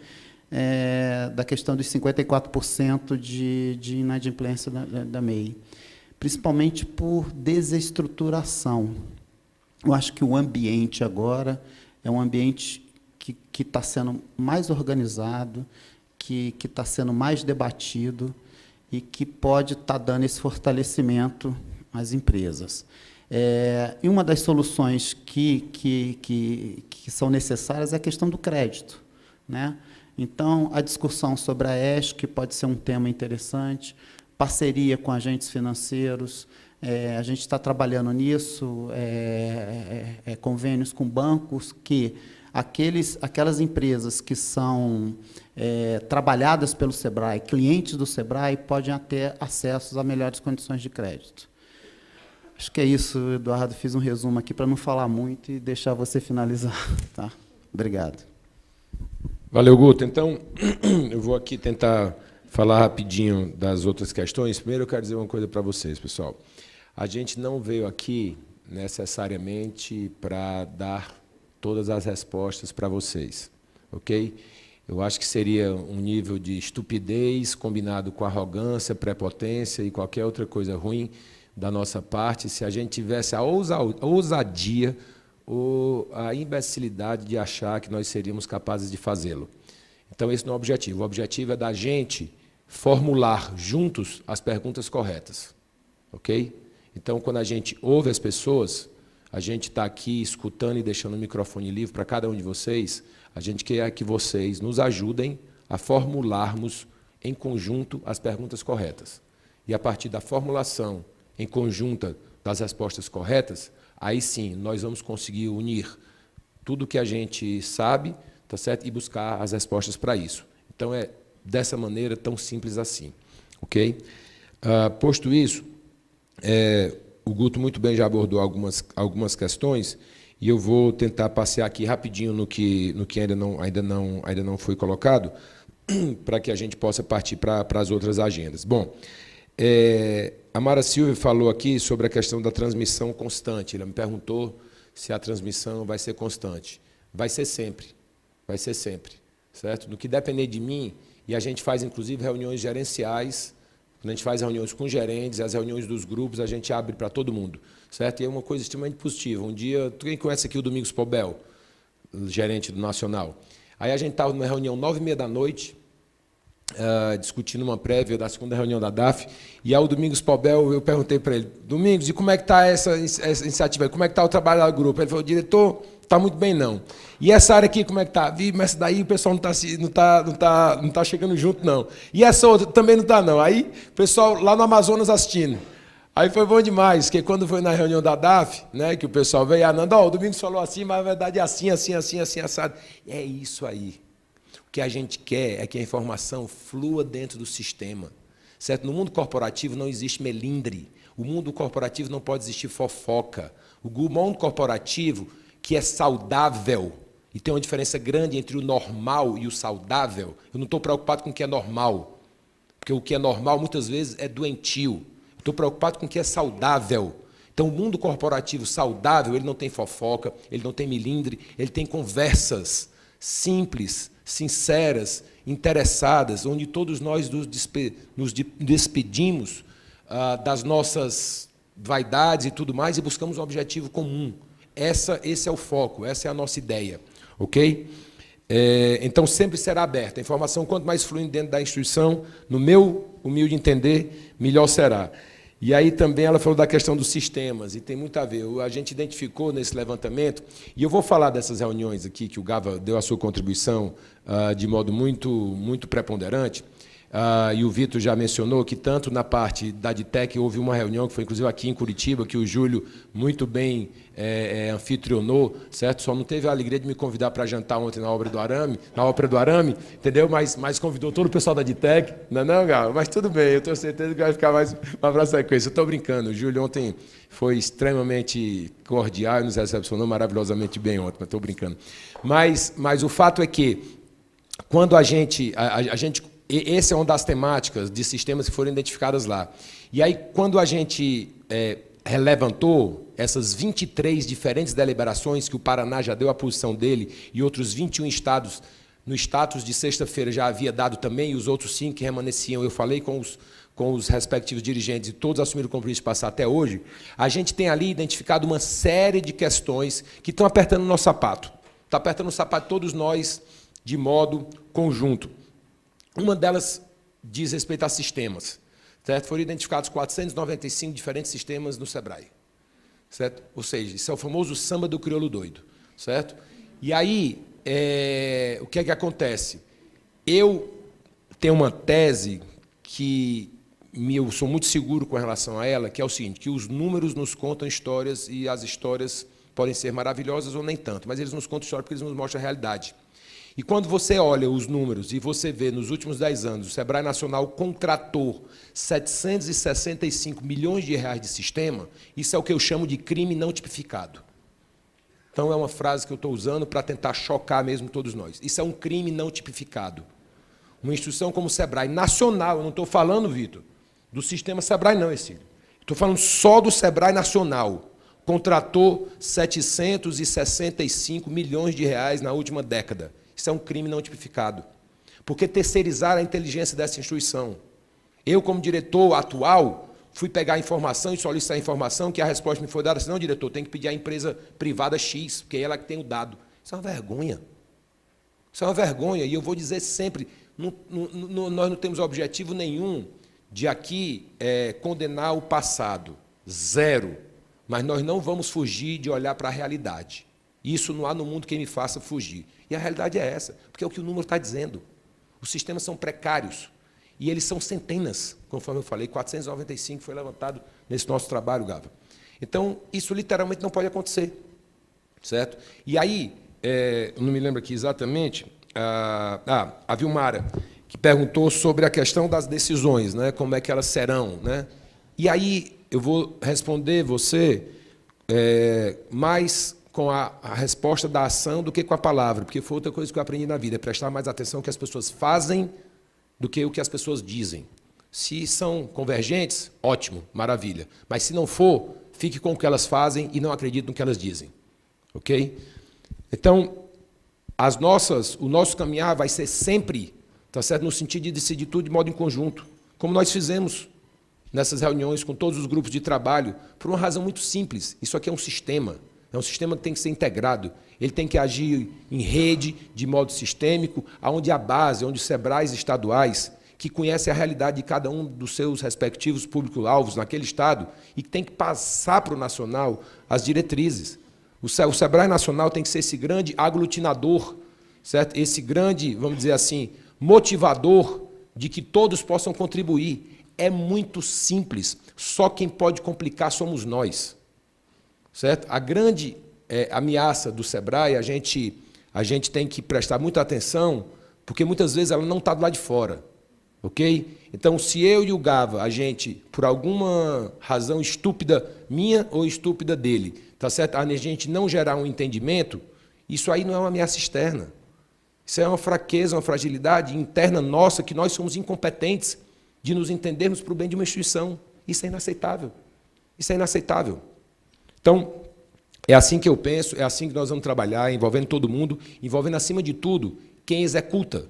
da questão dos 54% de inadimplência da MEI, principalmente por desestruturação. Eu acho que o ambiente agora é um ambiente que está sendo mais organizado, que está sendo mais debatido e que pode estar dando esse fortalecimento às empresas. E uma das soluções que são necessárias é a questão do crédito, né? Então, a discussão sobre a ESC pode ser um tema interessante, parceria com agentes financeiros, a gente está trabalhando nisso, convênios com bancos, que aquelas empresas que são trabalhadas pelo SEBRAE, clientes do SEBRAE, podem ter acesso a melhores condições de crédito. Acho que é isso, Eduardo. Fiz um resumo aqui para não falar muito e deixar você finalizar. Tá? Obrigado. Valeu, Guto. Então, eu vou aqui tentar falar rapidinho das outras questões. Primeiro, eu quero dizer uma coisa para vocês, pessoal. A gente não veio aqui necessariamente para dar todas as respostas para vocês, ok? Eu acho que seria um nível de estupidez combinado com arrogância, prepotência e qualquer outra coisa ruim da nossa parte se a gente tivesse a ousadia ou a imbecilidade de achar que nós seríamos capazes de fazê-lo. Então, esse não é o objetivo. O objetivo é da gente formular juntos as perguntas corretas, ok? Então, quando a gente ouve as pessoas, a gente está aqui escutando e deixando o microfone livre para cada um de vocês, a gente quer que vocês nos ajudem a formularmos em conjunto as perguntas corretas. E, a partir da formulação em conjunta das respostas corretas, aí sim nós vamos conseguir unir tudo que a gente sabe, tá certo? E buscar as respostas para isso. Então, é dessa maneira tão simples assim. Ok? Posto isso, o Guto muito bem já abordou algumas questões e eu vou tentar passear aqui rapidinho no que ainda não foi colocado para que a gente possa partir para as outras agendas. Bom, a Mara Silva falou aqui sobre a questão da transmissão constante. Ela me perguntou se a transmissão vai ser constante. Vai ser sempre, certo? No que depender de mim, e a gente faz, inclusive, reuniões gerenciais, quando a gente faz reuniões com gerentes, as reuniões dos grupos, a gente abre para todo mundo, certo? E é uma coisa extremamente positiva. Um dia, quem conhece aqui o Domingos Pobel, gerente do Nacional? Aí a gente estava numa reunião 9h30, discutindo uma prévia da segunda reunião da DAF, e ao Domingos Pobel, eu perguntei para ele, Domingos, e como é que está essa iniciativa? Como é que está o trabalho do grupo? Ele falou, diretor, está muito bem não. E essa área aqui, como é que está? Vi, mas daí o pessoal não tá chegando junto, não. E essa outra também não está, não. Aí o pessoal lá no Amazonas assistindo. Aí foi bom demais, porque quando foi na reunião da DAF, né, que o pessoal veio, Nando, o Domingos falou assim, mas na verdade é assim, assado. É isso aí. O que a gente quer é que a informação flua dentro do sistema. certo? No mundo corporativo não existe melindre. O mundo corporativo não pode existir fofoca. O mundo corporativo, que é saudável, e tem uma diferença grande entre o normal e o saudável, eu não estou preocupado com o que é normal, porque o que é normal, muitas vezes, é doentio. Estou preocupado com o que é saudável. Então, o mundo corporativo saudável, ele não tem fofoca, ele não tem melindre, ele tem conversas simples, sinceras, interessadas, onde todos nós nos despedimos das nossas vaidades e tudo mais e buscamos um objetivo comum. Esse é o foco, essa é a nossa ideia. Ok? Então, sempre será aberta. A informação, quanto mais fluindo dentro da instituição, no meu humilde entender, melhor será. E aí também ela falou da questão dos sistemas, e tem muito a ver. A gente identificou nesse levantamento, e eu vou falar dessas reuniões aqui, que o Gava deu a sua contribuição de modo muito preponderante, e o Vitor já mencionou que tanto na parte da DITEC houve uma reunião, que foi inclusive aqui em Curitiba, que o Júlio muito bem anfitrionou, certo? Só não teve a alegria de me convidar para jantar ontem na Ópera do Arame, entendeu? Mas convidou todo o pessoal da DITEC, não, Gava? Mas tudo bem, eu tenho certeza que vai ficar mais uma próxima sequência. Eu estou brincando, o Júlio ontem foi extremamente cordial e nos recepcionou maravilhosamente bem ontem, mas estou brincando. Mas o fato é que, quando a gente essa é uma das temáticas de sistemas que foram identificadas lá. E aí, quando a gente relevantou essas 23 diferentes deliberações, que o Paraná já deu a posição dele, e outros 21 estados, no status de sexta-feira, já havia dado também, e os outros 5 que remanesciam, eu falei com os respectivos dirigentes, e todos assumiram o compromisso de passar até hoje, a gente tem ali identificado uma série de questões que estão apertando o nosso sapato. Está apertando o sapato de todos nós de modo conjunto. Uma delas diz respeito a sistemas, certo? Foram identificados 495 diferentes sistemas no SEBRAE, certo? Ou seja, isso é o famoso samba do crioulo doido, certo? E aí, o que é que acontece? Eu tenho uma tese que eu sou muito seguro com relação a ela, que é o seguinte, que os números nos contam histórias e as histórias podem ser maravilhosas ou nem tanto, mas eles nos contam história porque eles nos mostram a realidade. E quando você olha os números e você vê, nos últimos 10 anos, o SEBRAE Nacional contratou 765 milhões de reais de sistema, isso é o que eu chamo de crime não tipificado. Então, é uma frase que eu estou usando para tentar chocar mesmo todos nós. Isso é um crime não tipificado. Uma instituição como o SEBRAE Nacional, eu não estou falando, Vitor, do sistema SEBRAE não, Exílio. Estou falando só do SEBRAE Nacional. Contratou 765 milhões de reais na última década. Isso é um crime não tipificado. Porque terceirizar a inteligência dessa instituição. Eu, como diretor atual, fui pegar a informação e solicitar a informação, que a resposta me foi dada assim, não, diretor, tem que pedir à empresa privada X, porque é ela que tem o dado. Isso é uma vergonha. Isso é uma vergonha. E eu vou dizer sempre, nós não temos objetivo nenhum de aqui condenar o passado. Zero. Mas nós não vamos fugir de olhar para a realidade. Isso não há no mundo quem me faça fugir. E a realidade é essa, porque é o que o número está dizendo. Os sistemas são precários, e eles são centenas, conforme eu falei, 495 foi levantado nesse nosso trabalho, Gava. Então, isso literalmente não pode acontecer, certo? E aí, eu não me lembro aqui exatamente, a Vilmara, que perguntou sobre a questão das decisões, né, como é que elas serão, né? E aí, eu vou responder você mais com a resposta da ação do que com a palavra, porque foi outra coisa que eu aprendi na vida, é prestar mais atenção no que as pessoas fazem do que o que as pessoas dizem. Se são convergentes, ótimo, maravilha. Mas se não for, fique com o que elas fazem e não acredite no que elas dizem. Ok? Então, o nosso caminhar vai ser sempre, tá certo? No sentido de decidir tudo de modo em conjunto, como nós fizemos nessas reuniões com todos os grupos de trabalho, por uma razão muito simples. Isso aqui é um sistema. É um sistema que tem que ser integrado. Ele tem que agir em rede, de modo sistêmico, onde a base, onde os SEBRAEs estaduais, que conhecem a realidade de cada um dos seus respectivos público-alvos naquele estado, e que tem que passar para o nacional as diretrizes. O SEBRAE Nacional tem que ser esse grande aglutinador, certo? Esse grande, vamos dizer assim, motivador de que todos possam contribuir. É muito simples, só quem pode complicar somos nós. Certo? A grande ameaça do SEBRAE, a gente tem que prestar muita atenção, porque muitas vezes ela não está do lado de fora. Ok? Então, se eu e o Gava, a gente, por alguma razão estúpida minha ou estúpida dele, tá certo? A gente não gerar um entendimento, isso aí não é uma ameaça externa. Isso é uma fraqueza, uma fragilidade interna nossa, que nós somos incompetentes de nos entendermos para o bem de uma instituição. Isso é inaceitável. Isso é inaceitável. Então, é assim que eu penso, é assim que nós vamos trabalhar, envolvendo todo mundo, envolvendo, acima de tudo, quem executa.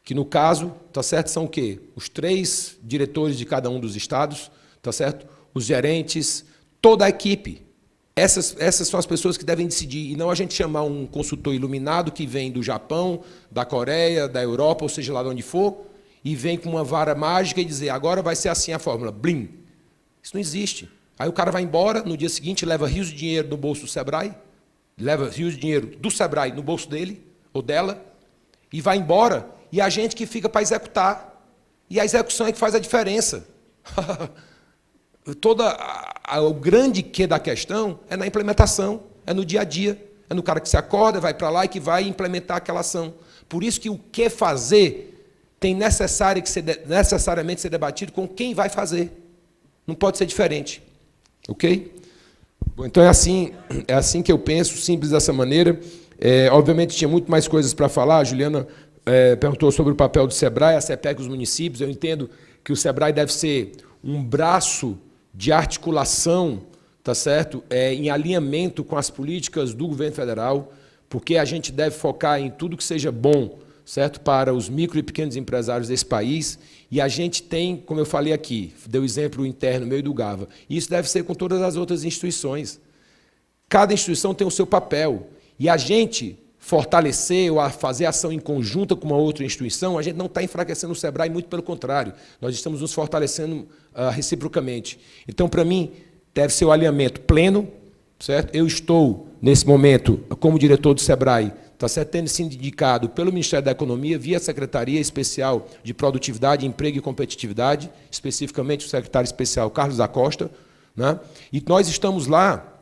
Que, no caso, tá certo, são o quê? Os 3 diretores de cada um dos estados, tá certo? Os gerentes, toda a equipe. Essas são as pessoas que devem decidir, e não a gente chamar um consultor iluminado que vem do Japão, da Coreia, da Europa, ou seja lá de onde for, e vem com uma vara mágica e dizer, agora vai ser assim a fórmula, blim. Isso não existe. Aí o cara vai embora, no dia seguinte leva rios de dinheiro no bolso do Sebrae, leva rios de dinheiro do Sebrae no bolso dele, ou dela, e vai embora, e a gente que fica para executar. E a execução é que faz a diferença. O grande quê da questão é na implementação, é no dia a dia, é no cara que se acorda, vai para lá e que vai implementar aquela ação. Por isso que o que fazer tem necessariamente ser debatido com quem vai fazer. Não pode ser diferente. Ok? Bom, então é assim que eu penso, simples dessa maneira. Obviamente tinha muito mais coisas para falar. A Juliana perguntou sobre o papel do Sebrae, a CEPEC e os municípios. Eu entendo que o Sebrae deve ser um braço de articulação, tá certo? Em alinhamento com as políticas do governo federal, porque a gente deve focar em tudo que seja bom, certo? Para os micro e pequenos empresários desse país. E a gente tem, como eu falei aqui, deu exemplo interno, meio do Gava, e isso deve ser com todas as outras instituições. Cada instituição tem o seu papel. E a gente fortalecer ou fazer ação em conjunta com uma outra instituição, a gente não está enfraquecendo o Sebrae, muito pelo contrário. Nós estamos nos fortalecendo reciprocamente. Então, para mim, deve ser o alinhamento pleno, certo? Eu estou, nesse momento, como diretor do Sebrae, tá certo? Tendo sido indicado pelo Ministério da Economia, via Secretaria Especial de Produtividade, Emprego e Competitividade, especificamente o secretário especial Carlos da Costa, né? E nós estamos lá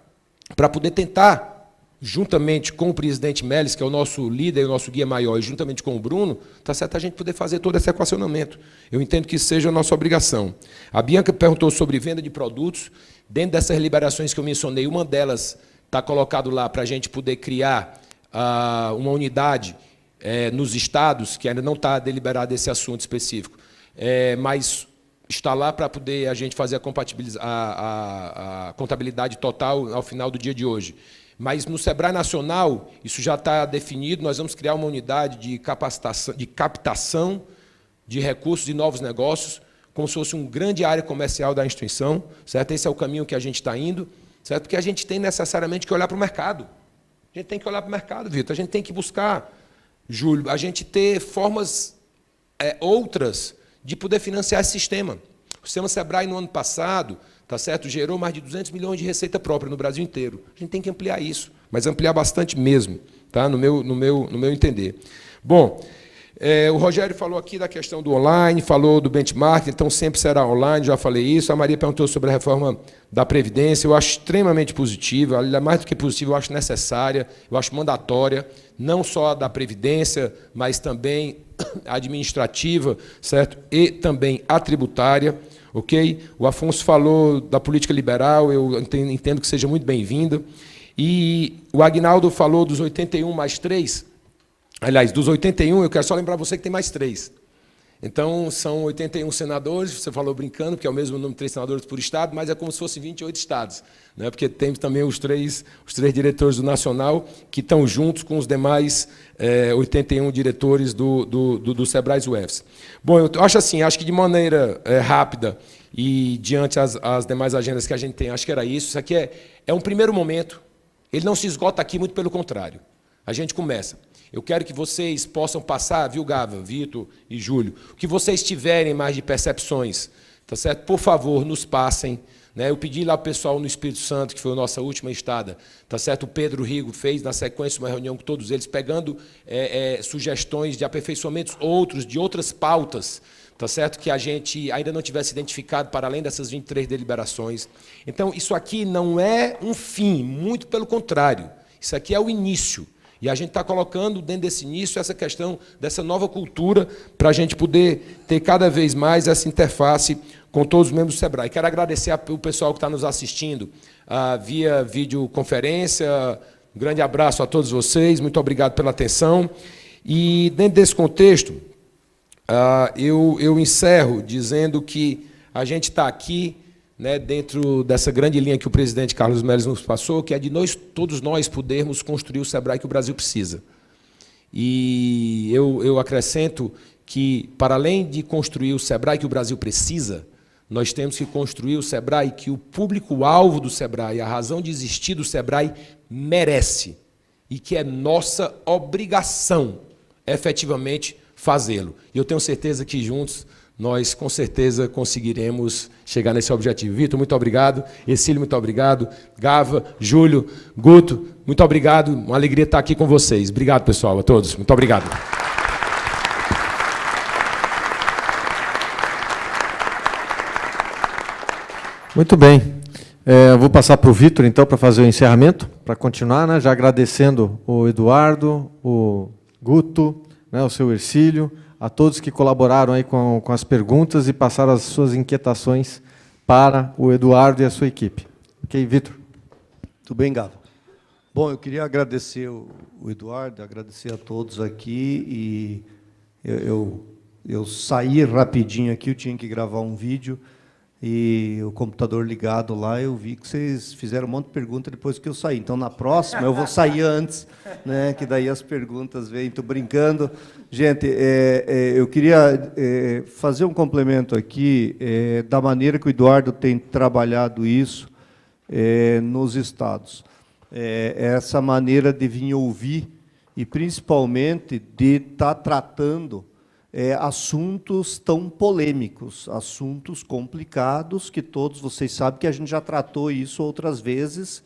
para poder tentar, juntamente com o presidente Meles, que é o nosso líder e o nosso guia maior, e juntamente com o Bruno, tá certo, a gente poder fazer todo esse equacionamento. Eu entendo que isso seja a nossa obrigação. A Bianca perguntou sobre venda de produtos. Dentro dessas liberações que eu mencionei, uma delas está colocado lá para a gente poder criar uma unidade nos estados, que ainda não está deliberado esse assunto específico, mas está lá para poder a gente fazer a contabilidade total ao final do dia de hoje. Mas no Sebrae Nacional, isso já está definido, nós vamos criar uma unidade de captação de recursos e novos negócios, como se fosse uma grande área comercial da instituição, certo? Esse é o caminho que a gente está indo, certo? Porque a gente tem necessariamente que olhar para o mercado. A gente tem que olhar para o mercado, Vitor. A gente tem que buscar, Júlio, a gente ter formas outras de poder financiar esse sistema. O sistema Sebrae, no ano passado, tá certo, gerou mais de 200 milhões de receita própria no Brasil inteiro. A gente tem que ampliar isso, mas ampliar bastante mesmo, tá? no meu entender. Bom, o Rogério falou aqui da questão do online, falou do benchmark, então sempre será online, já falei isso. A Maria perguntou sobre a reforma da Previdência, eu acho extremamente positiva, mais do que positiva, eu acho necessária, eu acho mandatória, não só a da Previdência, mas também a administrativa, certo? E também a tributária. Ok? O Afonso falou da política liberal, eu entendo que seja muito bem-vinda. E o Agnaldo falou dos 81 mais 3. Aliás, dos 81, eu quero só lembrar você que tem mais 3. Então, são 81 senadores, você falou brincando, porque é o mesmo número de 3 senadores por estado, mas é como se fossem 28 estados, né? Porque tem também os três diretores do Nacional, que estão juntos com os demais 81 diretores do Sebrae UFs. Bom, eu acho assim, acho que de maneira rápida e diante as demais agendas que a gente tem, acho que era isso. Isso aqui é um primeiro momento, ele não se esgota aqui, muito pelo contrário. A gente começa. Eu quero que vocês possam passar, viu, Gava, Vitor e Júlio, o que vocês tiverem mais de percepções, tá certo? Por favor, nos passem. Né? Eu pedi lá para o pessoal no Espírito Santo, que foi a nossa última estada, tá certo? O Pedro Rigo fez, na sequência, uma reunião com todos eles, pegando sugestões de aperfeiçoamentos de outras pautas, tá certo? Que a gente ainda não tivesse identificado, para além dessas 23 deliberações. Então, isso aqui não é um fim, muito pelo contrário. Isso aqui é o início. E a gente está colocando dentro desse início essa questão dessa nova cultura para a gente poder ter cada vez mais essa interface com todos os membros do SEBRAE. Quero agradecer ao pessoal que está nos assistindo via videoconferência. Um grande abraço a todos vocês, muito obrigado pela atenção. E, dentro desse contexto, eu encerro dizendo que a gente está aqui, né, dentro dessa grande linha que o presidente Carlos Melles nos passou, que é de todos nós podermos construir o SEBRAE que o Brasil precisa. E eu acrescento que, para além de construir o SEBRAE que o Brasil precisa, nós temos que construir o SEBRAE que o público-alvo do SEBRAE, a razão de existir do SEBRAE, merece, e que é nossa obrigação, efetivamente, fazê-lo. E eu tenho certeza que, juntos, nós, com certeza, conseguiremos chegar nesse objetivo. Vitor, muito obrigado. Ercílio, muito obrigado. Gava, Júlio, Guto, muito obrigado. Uma alegria estar aqui com vocês. Obrigado, pessoal, a todos. Muito obrigado. Muito bem. Eu vou passar para o Vitor, então, para fazer o encerramento, para continuar, né, já agradecendo o Eduardo, o Guto, né, o seu Ercílio, a todos que colaboraram aí com as perguntas e passaram as suas inquietações para o Eduardo e a sua equipe. Ok, Vitor? Tudo bem, Gava? Bom, eu queria agradecer o Eduardo, agradecer a todos aqui, e eu saí rapidinho aqui, eu tinha que gravar um vídeo, e o computador ligado lá, eu vi que vocês fizeram um monte de perguntas depois que eu saí. Então, na próxima, eu vou sair antes, né, que daí as perguntas vêm. Estou brincando. Gente, eu queria fazer um complemento aqui da maneira que o Eduardo tem trabalhado isso nos estados. Essa maneira de vir ouvir e, principalmente, de estar tratando assuntos tão polêmicos, assuntos complicados, que todos vocês sabem que a gente já tratou isso outras vezes,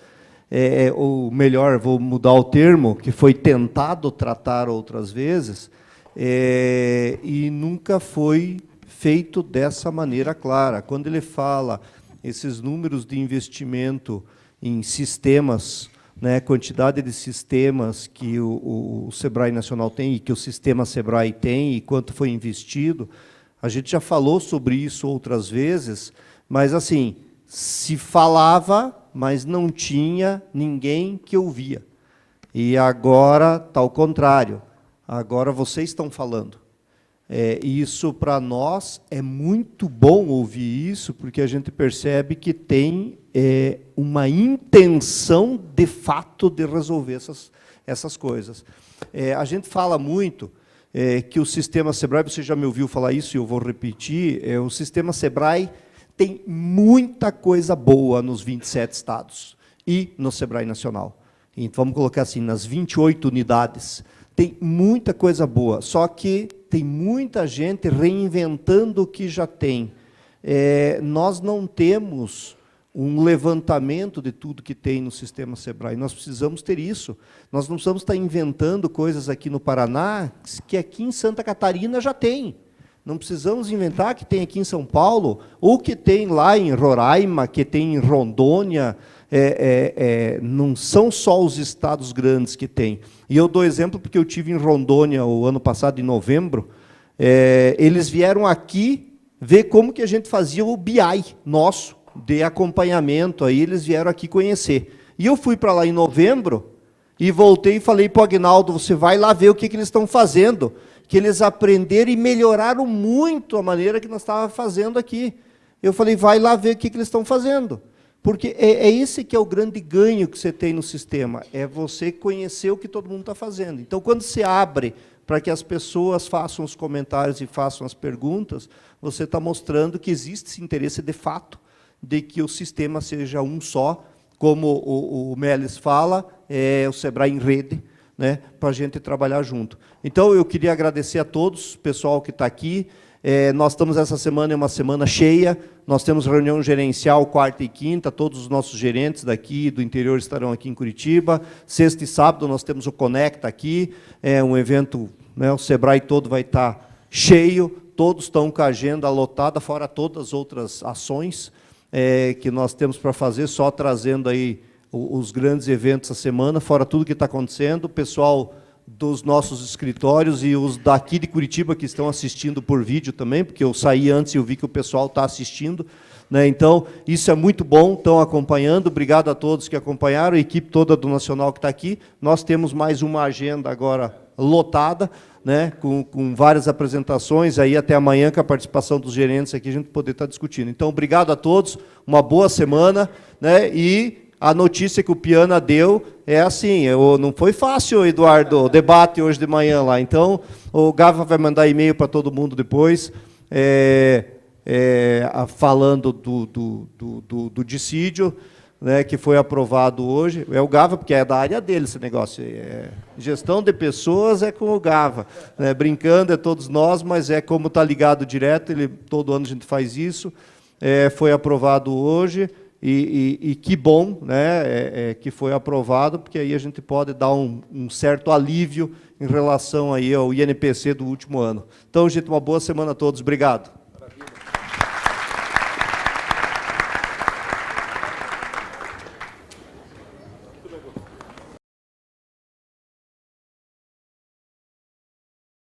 ou melhor, vou mudar o termo, que foi tentado tratar outras vezes, e nunca foi feito dessa maneira clara. Quando ele fala esses números de investimento em sistemas, né, quantidade de sistemas que o SEBRAE Nacional tem e que o sistema SEBRAE tem e quanto foi investido, a gente já falou sobre isso outras vezes, mas, assim, se falava, mas não tinha ninguém que ouvia. E agora está ao contrário. Agora vocês estão falando. Isso, para nós, é muito bom ouvir isso, porque a gente percebe que tem uma intenção, de fato, de resolver essas coisas. A gente fala muito que o sistema SEBRAE, você já me ouviu falar isso e eu vou repetir, o sistema SEBRAE tem muita coisa boa nos 27 estados e no SEBRAE Nacional. Então, vamos colocar assim, nas 28 unidades. Tem muita coisa boa, só que tem muita gente reinventando o que já tem. Nós não temos um levantamento de tudo que tem no sistema SEBRAE. Nós precisamos ter isso. Nós não precisamos estar inventando coisas aqui no Paraná, que aqui em Santa Catarina já tem. Não precisamos inventar que tem aqui em São Paulo, ou que tem lá em Roraima, que tem em Rondônia. Não são só os estados grandes que tem. E eu dou exemplo porque eu tive em Rondônia o ano passado, em novembro. Eles vieram aqui ver como que a gente fazia o BI nosso, de acompanhamento. Aí eles vieram aqui conhecer. E eu fui para lá em novembro e voltei e falei para o Agnaldo, você vai lá ver o que eles estão fazendo, que eles aprenderam e melhoraram muito a maneira que nós estávamos fazendo aqui. Eu falei, vai lá ver o que eles estão fazendo. Porque esse que é o grande ganho que você tem no sistema, é você conhecer o que todo mundo está fazendo. Então, quando você abre para que as pessoas façam os comentários e façam as perguntas, você está mostrando que existe esse interesse de fato de que o sistema seja um só, como o Melles fala, o SEBRAE em rede, né, para a gente trabalhar junto. Então, eu queria agradecer a todos, o pessoal que está aqui. Nós estamos, essa semana, é uma semana cheia, nós temos reunião gerencial quarta e quinta, todos os nossos gerentes daqui do interior estarão aqui em Curitiba. Sexta e sábado nós temos o Conecta aqui, um evento, né, o SEBRAE todo vai estar cheio, todos estão com a agenda lotada, fora todas as outras ações que nós temos para fazer, só trazendo aí os grandes eventos essa semana, fora tudo que está acontecendo, o pessoal dos nossos escritórios e os daqui de Curitiba que estão assistindo por vídeo também, porque eu saí antes e eu vi que o pessoal está assistindo, né? Então, isso é muito bom, estão acompanhando. Obrigado a todos que acompanharam, a equipe toda do Nacional que está aqui. Nós temos mais uma agenda agora lotada, né? Com várias apresentações, aí até amanhã, com a participação dos gerentes aqui, a gente poder estar discutindo. Então, obrigado a todos, uma boa semana, né? E a notícia que o Piana deu é assim, não foi fácil, Eduardo, o debate hoje de manhã lá. Então, o Gava vai mandar e-mail para todo mundo depois, falando do dissídio, né, que foi aprovado hoje. É o Gava, porque é da área dele esse negócio. Gestão de pessoas é com o Gava. Né, brincando, é todos nós, mas é como está ligado direto, todo ano a gente faz isso. Foi aprovado hoje. E que bom, né, que foi aprovado, porque aí a gente pode dar um certo alívio em relação aí ao INPC do último ano. Então, gente, uma boa semana a todos. Obrigado.